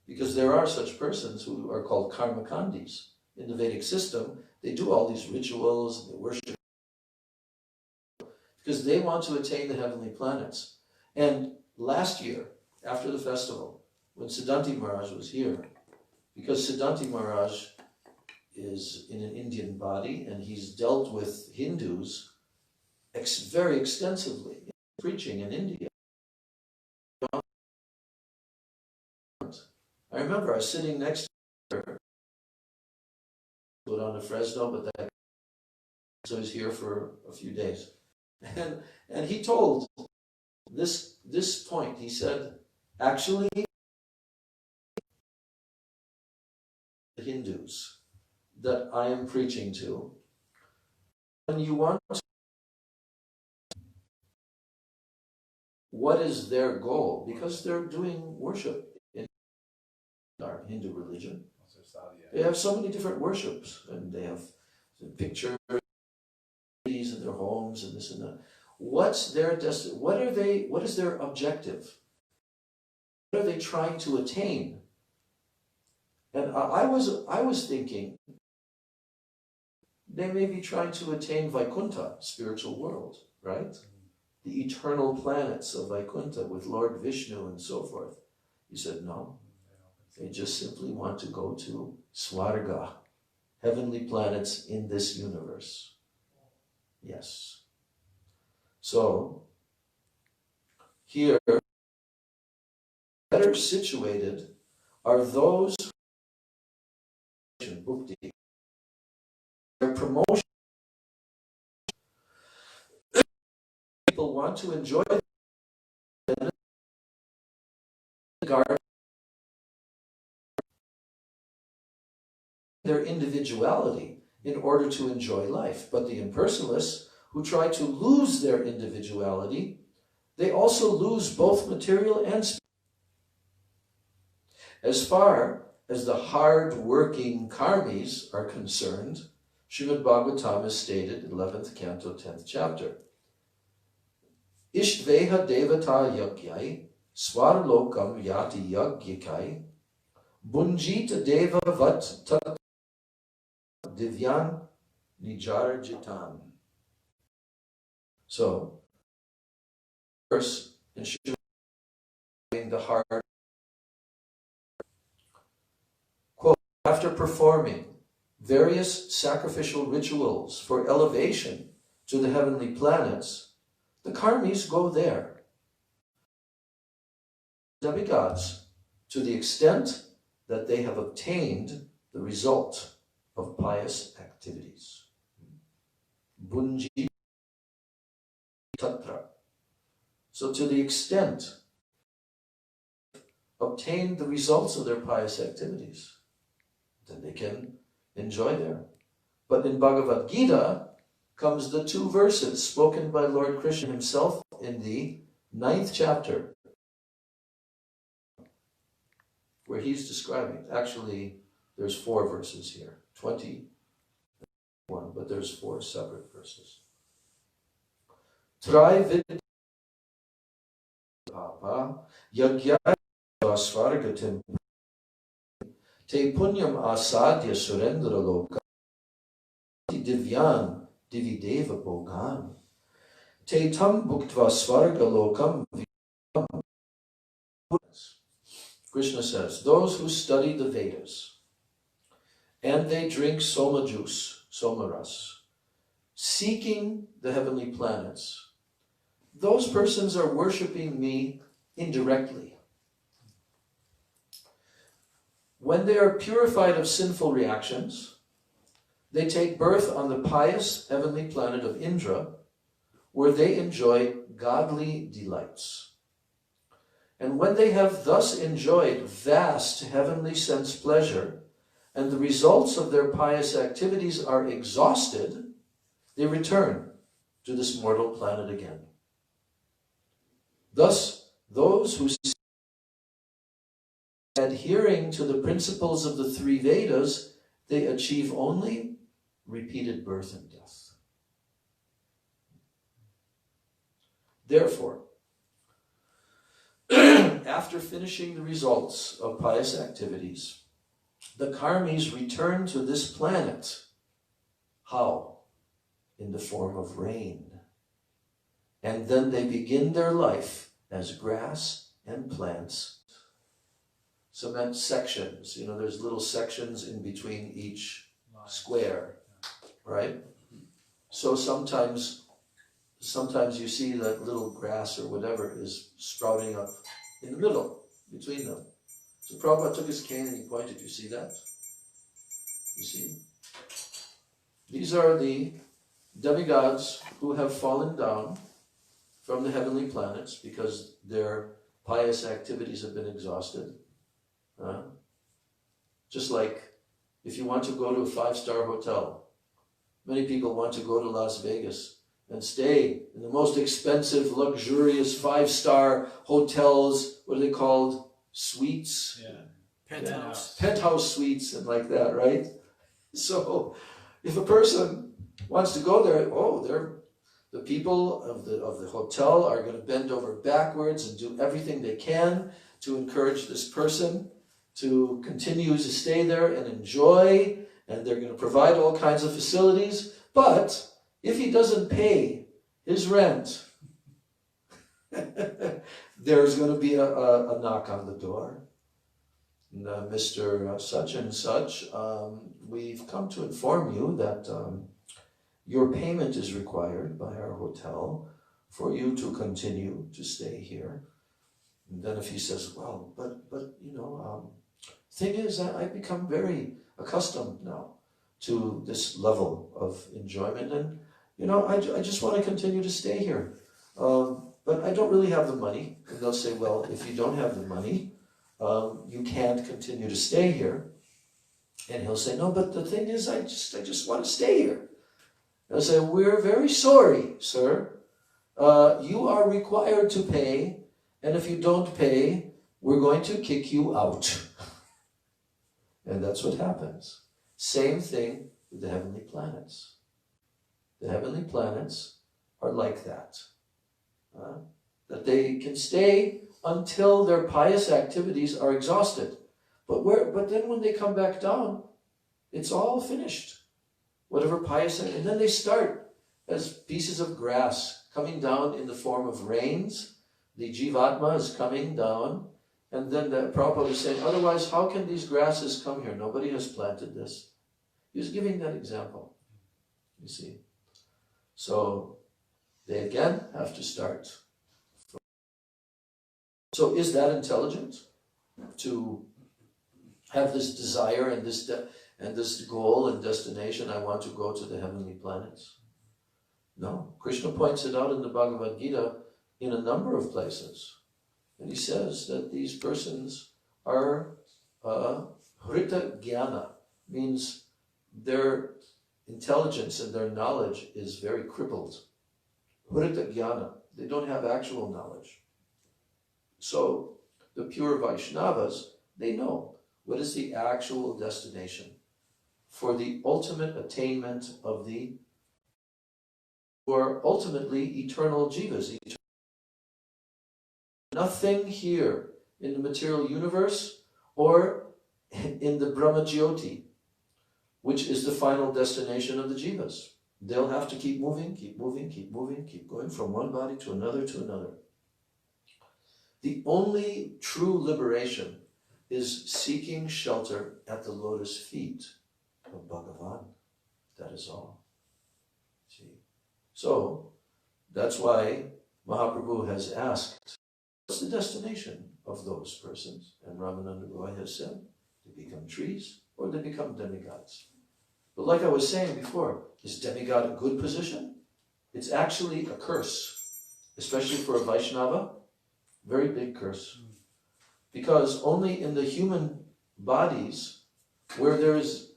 because there are such persons who are called karmakandis in the Vedic system. They do all these rituals, they worship, because they want to attain the heavenly planets. And last year, after the festival, when Siddhanti Maharaj was here, because Siddhanti Maharaj is in an Indian body and he's dealt with Hindus very extensively in preaching in India. I remember I was sitting next to her, put on to Fresno, but that so he's here for a few days. And he told this point. He said, actually, the Hindus that I am preaching to, when you want to, what is their goal? Because they're doing worship in our Hindu religion. They have so many different worships, and they have pictures in their homes and this and that. What's their destiny? What is their objective? What are they trying to attain? And I was thinking they may be trying to attain Vaikuntha, spiritual world, right? The eternal planets of Vaikuntha with Lord Vishnu and so forth. He said, no. They just simply want to go to Swarga, heavenly planets in this universe. Yes. So, here, better situated are those who their promotion. People want to enjoy the garden, their individuality in order to enjoy life. But the impersonalists who try to lose their individuality, they also lose both material and spiritual. As far as the hard-working karmis are concerned, Srimad Bhagavatam is stated, 11th canto, 10th chapter. Ishtveha devata yagyai, svarlokam yati yagyikai, bunjita deva vat tat divyan nijar jitan. So, verse in showing the hard, quote, after performing various sacrificial rituals for elevation to the heavenly planets, the karmis go there. Demigods, to the extent that they have obtained the result of pious activities. Bunji Tatra. So to the extent obtained the results of their pious activities, then they can enjoy there. But in Bhagavad Gita comes the 2 verses spoken by Lord Krishna himself in the 9th chapter, where he's describing, actually there's 4 verses here, 21, but there's 4 separate verses. Trivid Papa Yagya Svargatim Te Punyam Asadya Surendra Loka Divyan Divideva Bogan Te Tam Bhuktva Svarga Lokam. Krishna says, those who study the Vedas and they drink soma juice, soma ras, seeking the heavenly planets, those persons are worshipping me indirectly. When they are purified of sinful reactions, they take birth on the pious heavenly planet of Indra, where they enjoy godly delights. And when they have thus enjoyed vast heavenly sense pleasure, and the results of their pious activities are exhausted, they return to this mortal planet again. Thus, those who adhering to the principles of the 3 Vedas, they achieve only repeated birth and death. Therefore, after finishing the results of pious activities, the karmis return to this planet. How? In the form of rain. And then they begin their life as grass and plants. Cement sections, you know, there's little sections in between each square, right? So sometimes you see that little grass or whatever is sprouting up in the middle, between them. So Prabhupada took his cane and he pointed, you see that? You see? These are the demigods who have fallen down from the heavenly planets because their pious activities have been exhausted. Just like if you want to go to a 5-star hotel, many people want to go to Las Vegas and stay in the most expensive, luxurious 5-star hotels. What are they called? Suites? Yeah. Penthouse. Penthouse suites and like that, right? So if a person wants to go there, the people of the hotel are going to bend over backwards and do everything they can to encourage this person to continue to stay there and enjoy, and they're going to provide all kinds of facilities. But if he doesn't pay his rent, there's going to be a knock on the door. And, Mr. Such and Such, we've come to inform you that your payment is required by our hotel for you to continue to stay here. And then if he says, well, but you know, thing is, I've become very accustomed now to this level of enjoyment, and you know, I just want to continue to stay here, but I don't really have the money. And they'll say, well, if you don't have the money, you can't continue to stay here. And he'll say, no, but the thing is, I just want to stay here. They'll say, we're very sorry, sir. You are required to pay, and if you don't pay, we're going to kick you out. And that's what happens. Same thing with the heavenly planets. The heavenly planets are like that. That they can stay until their pious activities are exhausted. But then when they come back down, it's all finished. Whatever pious, and then they start as pieces of grass coming down in the form of rains. The Jivatma is coming down, and then the Prabhupada is saying, otherwise, how can these grasses come here? Nobody has planted this. He was giving that example, you see. So they again have to start. So is that intelligent? To have this desire and this goal and destination, I want to go to the heavenly planets? No. Krishna points it out in the Bhagavad Gita in a number of places. And he says that these persons are Hrita Jnana, means their intelligence and their knowledge is very crippled. Hrita Jnana, they don't have actual knowledge. So the pure Vaishnavas, they know what is the actual destination for the ultimate attainment of the, or ultimately eternal jivas. Nothing here in the material universe or in the Brahma Jyoti, which is the final destination of the jivas. They'll have to keep moving, keep moving, keep moving, keep going from one body to another to another. The only true liberation is seeking shelter at the lotus feet of Bhagavan. That is all. See? So, that's why Mahaprabhu has asked, what's the destination of those persons? And Ramananda Roy has said, they become trees or they become demigods. But like I was saying before, is demigod a good position? It's actually a curse, especially for a Vaishnava, very big curse. Because only in the human bodies, where there is,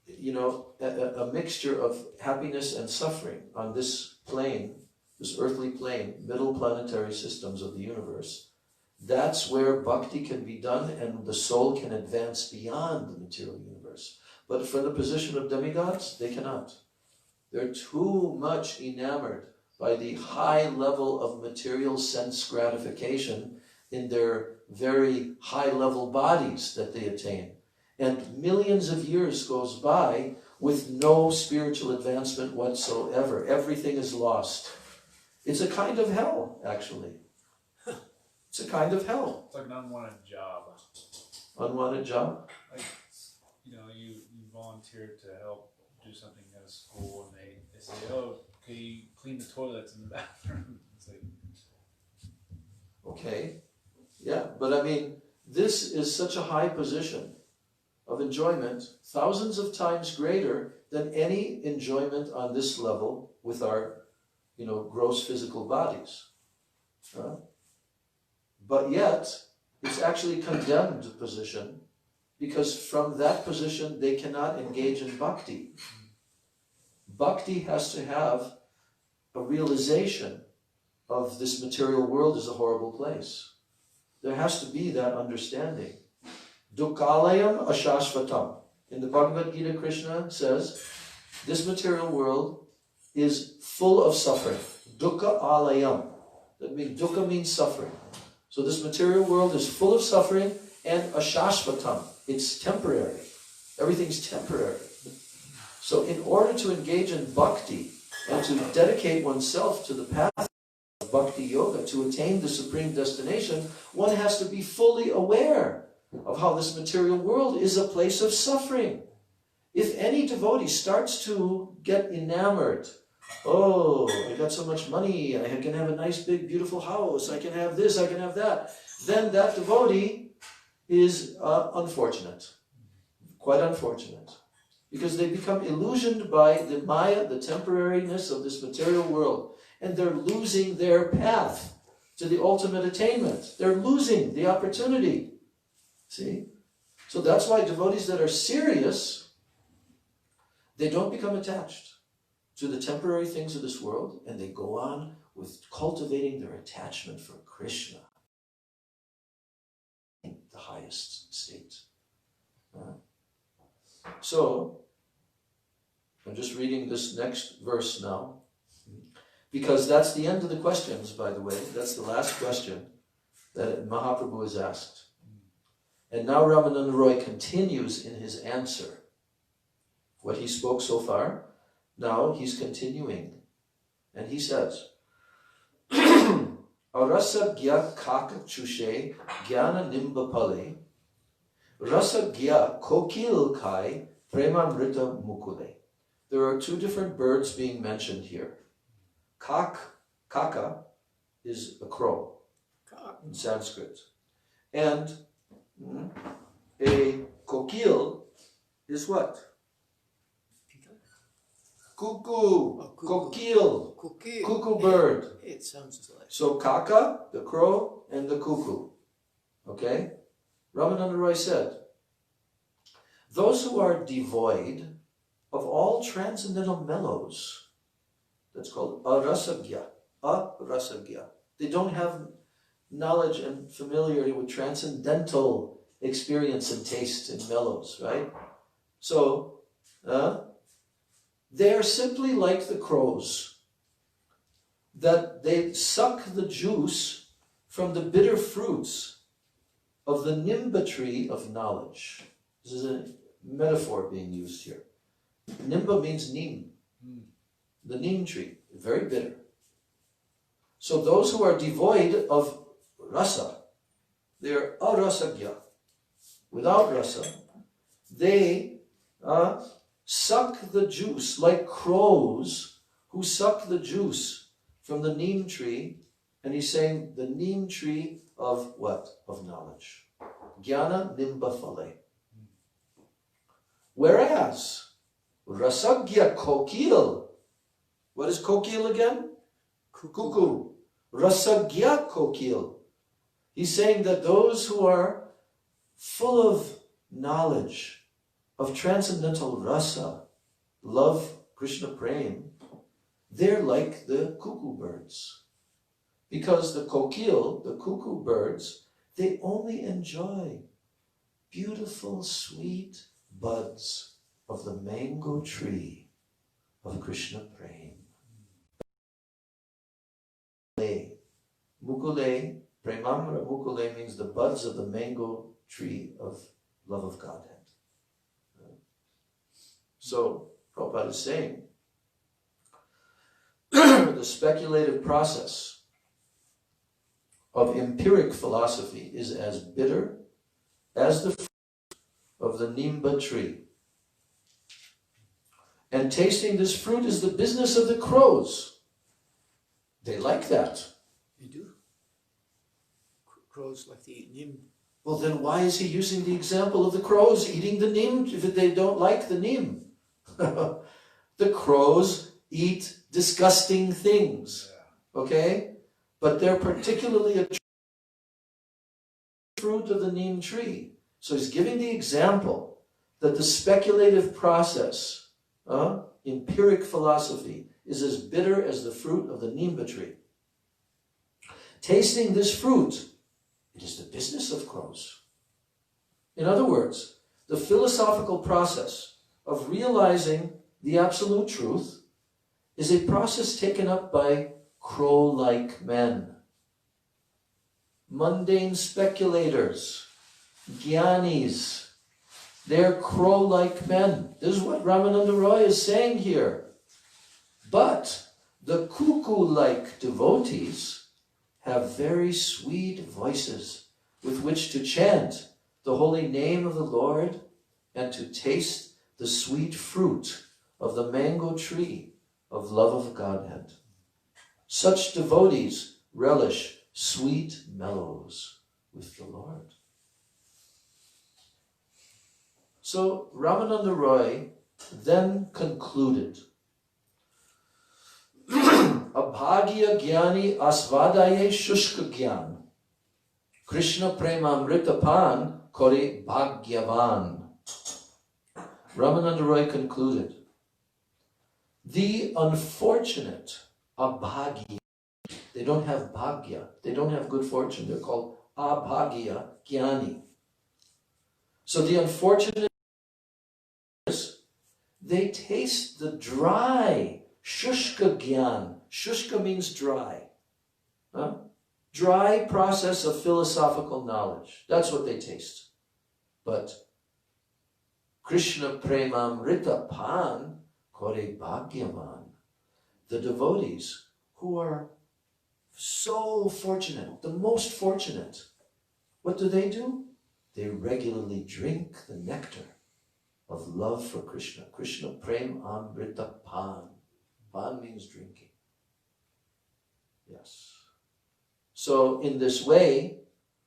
a mixture of happiness and suffering on this plane, this earthly plane, middle planetary systems of the universe, that's where bhakti can be done and the soul can advance beyond the material universe. But for the position of demigods, they cannot. They're too much enamored by the high level of material sense gratification in their very high-level bodies that they attain. And millions of years goes by with no spiritual advancement whatsoever. Everything is lost. It's a kind of hell, actually. It's a kind of hell. It's like an unwanted job. Unwanted job? Like, you volunteered to help do something at a school, and they say, oh, can you clean the toilets in the bathroom? It's like, okay. Yeah, but I mean, this is such a high position of enjoyment, thousands of times greater than any enjoyment on this level with our, gross physical bodies. But yet, it's actually condemned position, because from that position they cannot engage in bhakti. Bhakti has to have a realization of this material world is a horrible place. There has to be that understanding. Dukkalayam ashashvatam. In the Bhagavad Gita, Krishna says, this material world is full of suffering. Dukkha alayam. That means, dukkha means suffering. So this material world is full of suffering and ashashvatam. It's temporary. Everything's temporary. So in order to engage in bhakti and to dedicate oneself to the path of bhakti yoga, to attain the supreme destination, one has to be fully aware of how this material world is a place of suffering. If any devotee starts to get enamored, oh, I got so much money, I can have a nice big beautiful house, I can have this, I can have that, then that devotee is unfortunate, quite unfortunate. Because they become illusioned by the maya, the temporariness of this material world, and they're losing their path to the ultimate attainment. They're losing the opportunity. See? So that's why devotees that are serious, they don't become attached to the temporary things of this world, and they go on with cultivating their attachment for Krishna, the highest state. So, I'm just reading this next verse now, because that's the end of the questions, by the way. That's the last question that Mahaprabhu is asked. And now Ramananda Roy continues in his answer. What he spoke so far, now he's continuing. And he says, Arasa gya kaka chushe gyana nimba pale, rasa gya kokil kai Premamrita Mukule. There are two different birds being mentioned here. Kaka is a crow in Sanskrit. And a kokil is what? Cuckoo. Kokil. Cuckoo bird. It sounds like. So kaka, the crow, and the cuckoo. Okay? Ramananda Roy said, those who are devoid of all transcendental mellows, that's called arasagya. They don't have knowledge and familiarity with transcendental experience and taste and mellows, right? So, they are simply like the crows, that they suck the juice from the bitter fruits of the nimba tree of knowledge. This is a metaphor being used here. Nimba means neem, the neem tree, very bitter. So those who are devoid of rasa, they are arasagya, without rasa. They suck the juice like crows who suck the juice from the neem tree. And he's saying the neem tree of what? Of knowledge. Jnana nimba phale. Whereas rasagya kokil, what is kokil again? Cuckoo. Rasagya kokil. He's saying that those who are full of knowledge, of transcendental rasa, love Krishna prem, they're like the cuckoo birds. Because the kokil, the cuckoo birds, they only enjoy beautiful, sweet buds of the mango tree of Krishna prem. Mukule, premamra mukule means the buds of the mango tree of love of Godhead. So, Prabhupada is saying, the speculative process of empiric philosophy is as bitter as the fruit of the nimba tree. And tasting this fruit is the business of the crows. They like that. They do. Crows like to eat neem. Well, then why is he using the example of the crows eating the neem if they don't like the neem? The crows eat disgusting things, okay? But they're particularly attracted to the fruit of the neem tree. So he's giving the example that the speculative process, empiric philosophy, is as bitter as the fruit of the nimba tree. Tasting this fruit, it is the business of crows. In other words, the philosophical process of realizing the absolute truth is a process taken up by crow-like men. Mundane speculators, jnanis, they're crow-like men. This is what Ramananda Roy is saying here. But the cuckoo-like devotees have very sweet voices with which to chant the holy name of the Lord and to taste the sweet fruit of the mango tree of love of Godhead. Such devotees relish sweet mellows with the Lord. So Ramananda Roy then concluded, Abhagya Gyani Asvadaye Shushka Gyan Krishna Premamrita Pan Kore Bhagyavan. Ramananda Roy concluded, the unfortunate abhagya, they don't have bhagya, they don't have good fortune, they're called abhagya jnani. So the unfortunate is, they taste the dry shushka gyan. Shushka means dry. Dry process of philosophical knowledge. That's what they taste. But Krishna Premamrita Pan Kore Bhagyavan, the devotees who are so fortunate, the most fortunate, what do? They regularly drink the nectar of love for Krishna. Krishna Prem Amrita Pan. Pan means drinking. Yes. So in this way,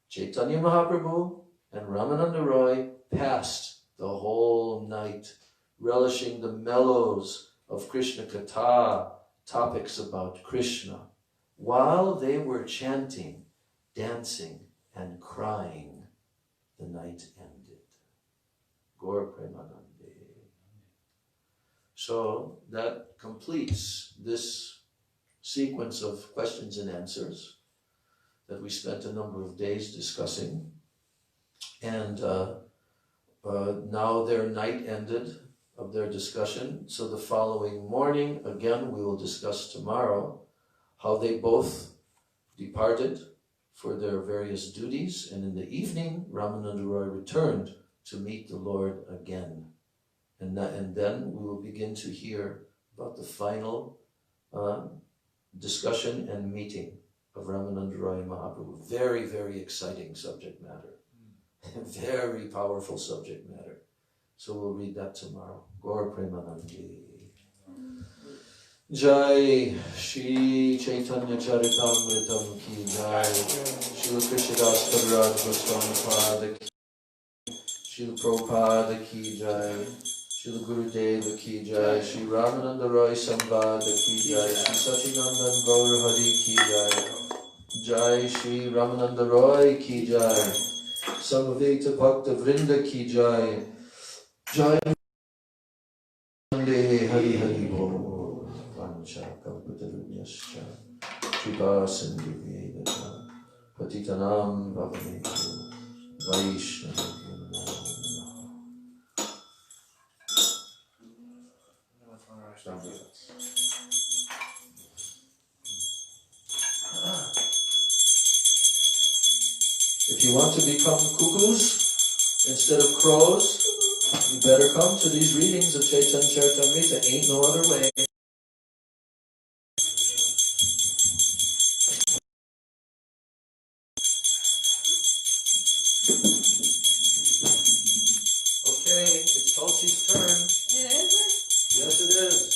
Chaitanya Mahaprabhu and Ramananda Roy passed the whole night relishing the mellows of Krishna Katha, topics about Krishna, while they were chanting, dancing, and crying. The night ended. Gaur Premanande. So that completes this sequence of questions and answers that we spent a number of days discussing. And now their night ended of their discussion. So the following morning, again, we will discuss tomorrow how they both departed for their various duties. And in the evening, Ramananda Roy returned to meet the Lord again. And then we will begin to hear about the final discussion and meeting of Ramananda Roy and Mahaprabhu. Very, very exciting subject matter. Very powerful subject matter. So we'll read that tomorrow. Gaur Premanandi. Jai Shri Chaitanya Charitamritam Ki Jai. Srila Krishnadas Kaviraj Goswami Pada Ki. Srila Prabhupada Ki Jai. Srila Gurudev Ki Jai. Shri Ramananda Roy Samvada Ki Jai. Shri Sachinandan Gaur Hari Ki Jai. Jai Shri Ramananda Roy Ki Jai. Samaveta Bhakta Vrinda Ki Jai. Jai Mande Hari Hari Bol. Vancha Kalpatarunyascha. Kripa Sindhu Vedata. Patitanam Bhavanetu. Vaishnava. If you want to become cuckoos instead of crows, you better come to these readings of Chaitanya Charitamrita. Ain't no other way. Okay, it's Tulsi's turn. It is? Yes, it is.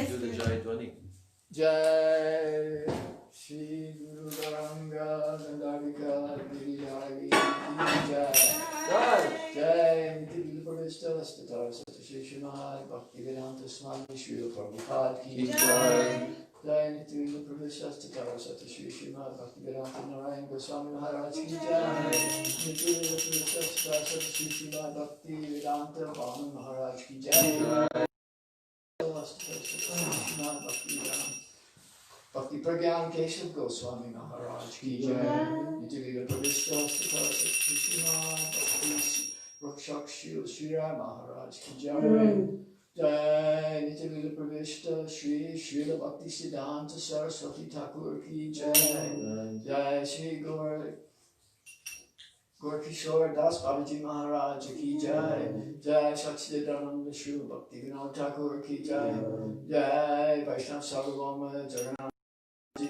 do the Jai Dwani. Jai Shri Guru Garanga Gandharika Giri Jai Jai Nitya Pravishta Vastatar Sata Shri Srimad Bhakti Vedanta Swami Srila Prabhupada Ki Jai Jai Nitya Pravishta Vastatar Sata Shri Srimad Bhakti Vedanta Narayan Goswami Maharaj Ki Jai Nitya Pravishta Vastatar Sata Shri Srimad Bhakti Vedanta Vaman Maharaj Ki Jai Bhakti Pragyan Keshav Goswami Maharaj Ki Jai Nitya Pravishta Vastatar Sata Shri Srimad Bhakti Rakshak Shri Ram Maharaj Ki Jai Jai Nitya Pravishta Shri Srila Bhakti Siddhanta Saraswati Thakur Ki Jai Jai Shri Gorkishore Das Babaji Maharaj Ki Jai Jai Sachidananda Srila Bhakti Vinod Thakur Ki Jai Jai Vaishnav Sarvabhauma Jagannath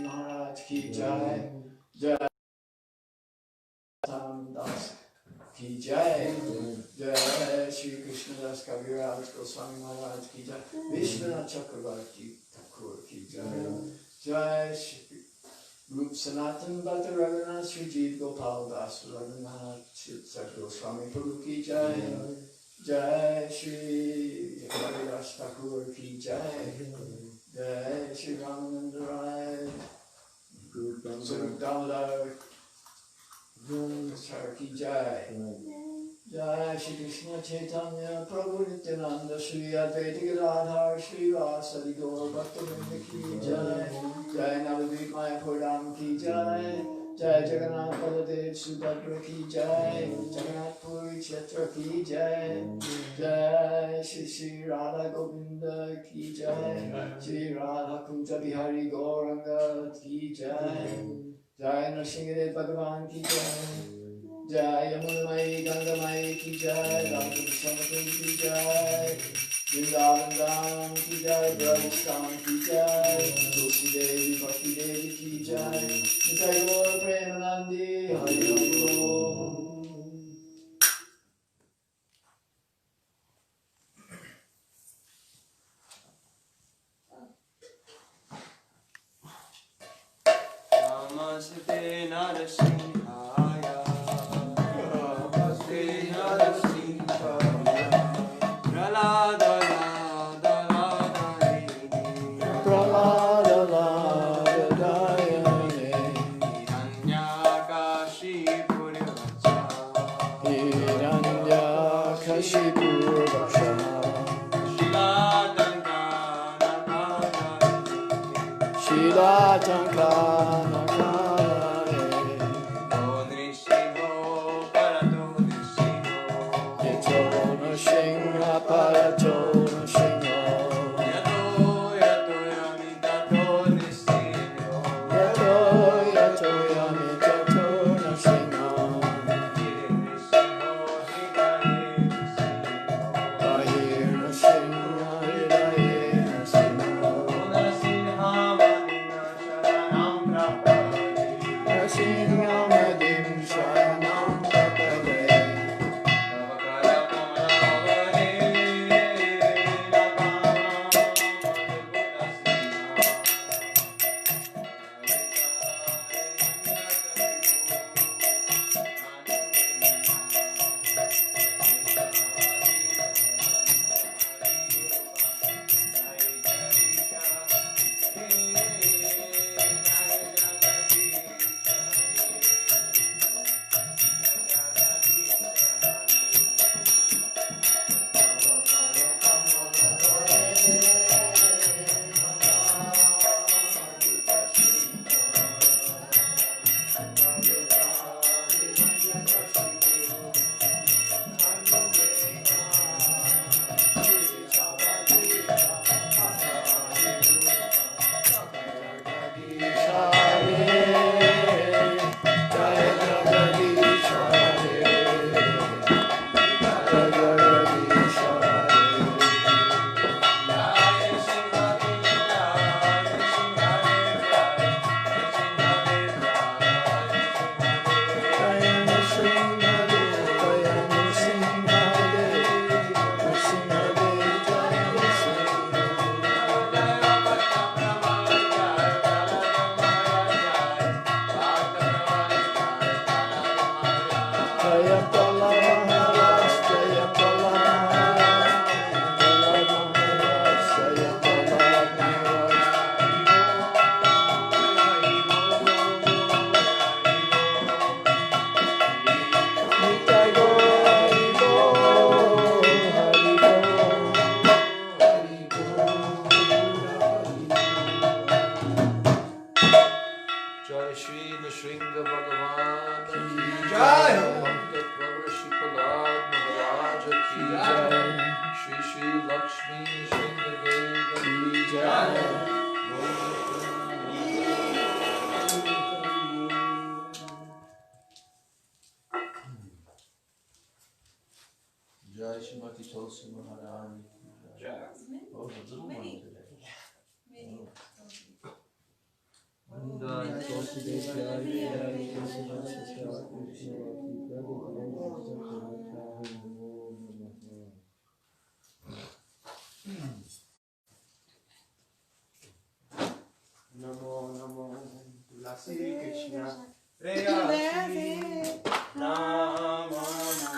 Maharaj Ki Jai Jai Tam Das Ki Jai Jai Shri Krishna Das Kaviraj Goswami Maharaj Ki Jai Vishwanath Chakravarti Thakur Ki Jai Jai Shri Rup Sanatan Bhatta Raghunath Sri Jeev Gopal Das Raghunath Sat Goswami Prabhu Ki Jai Jai Shri Haridas Thakur Ki Jai Jai Shri Ramananda Rai Sarup Damodar Sar Ki Jai Jai Shri Krishna Chaitanya Prabhu Nityananda Shri Advaita Gadadhar Shri Vasadi Gaur Bhaktivinoda Ki Jai Jai Navadvip Mayapur Dham Ki Jai Jai Jagannath Baladev Subhadra Ki Jai Jagannath Puri Kshetra Ki Jai Jai Shri Shri Radha Govinda Ki Jai Shri Radha Kunja Bihari Gauranga Ki Jai Jai Nrsimhadev Bhagavan Ki Jai Jai Yamunamai Gangamai Ki Jai Ramakrishna Ki Jai Vrindavan Dham Ki Jai Braj Dham Ki Jai Tulsi Devi Bhakti Devi Ki Jai Nitai Gaur Premanandi Hari Om Namaste Narasimhaya Namaste Narasimhaya Pralada Pralada Lada Dayane Hiranyakashipu Hiranyakashipu Vaksha Shilatankana Yatona Singha Paratona Singha Yato Yamitatona Singha Ahirna Singha Hidayena Singha Lakshmi Sringadevi Jai. Jai Shrimati Tulsi Maharaj. Jai. Oh, the little one today. Namo Namo Tulasi Krishna Reyasi Namo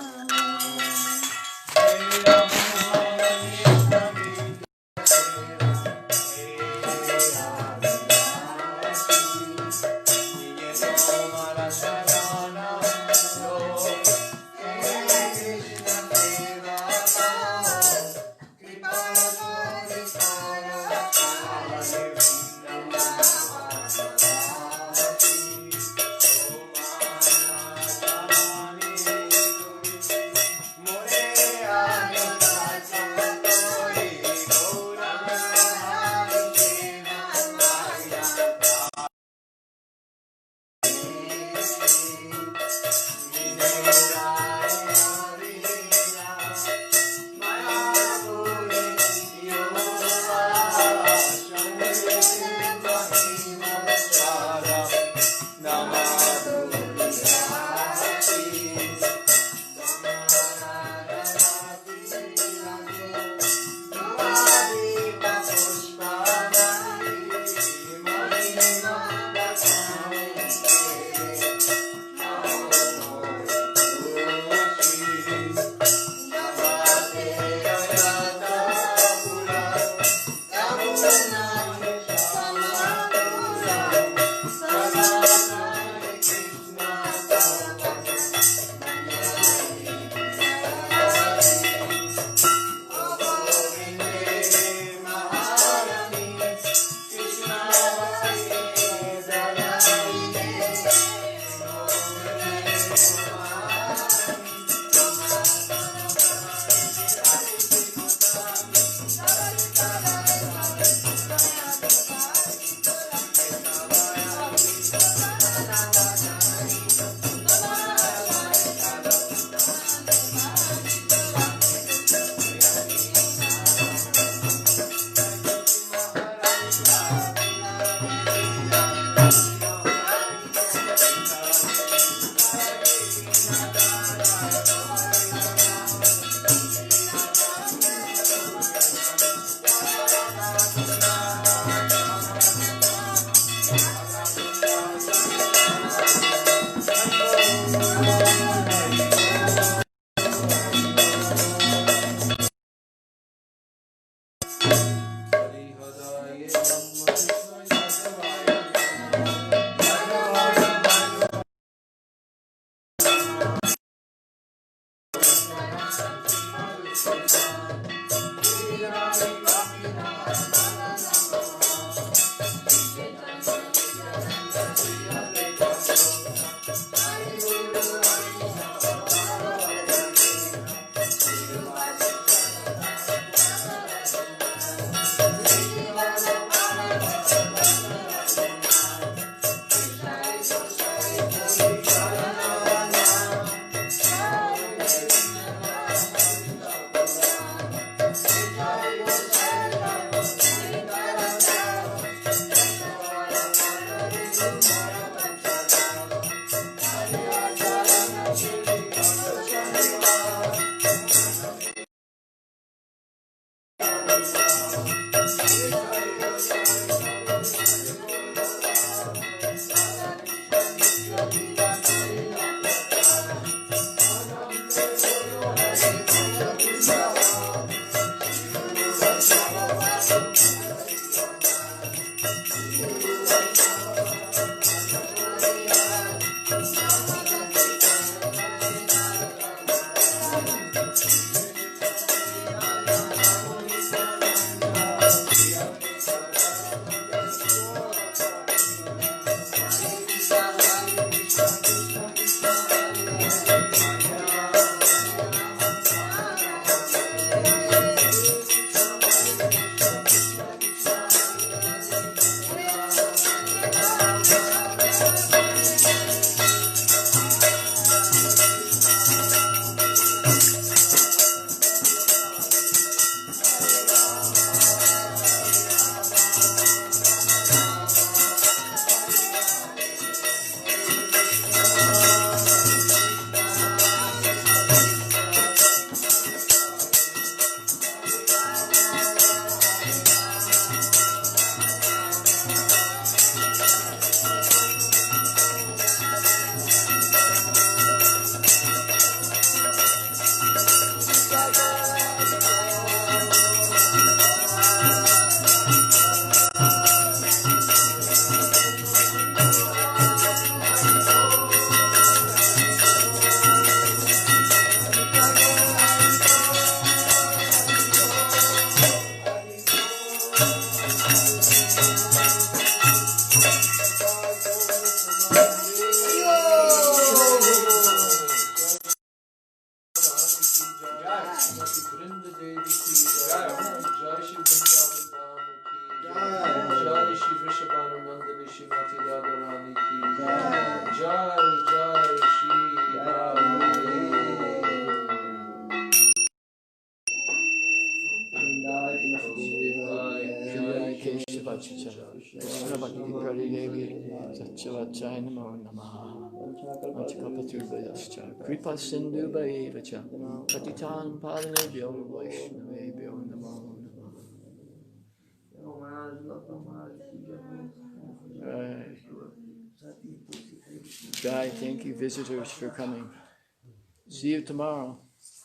Kripa Sindhu Bhaivacha Patitan Padanebhyo Vaishnavebhyo Namo Right. Guy, thank you visitors for coming. See you tomorrow.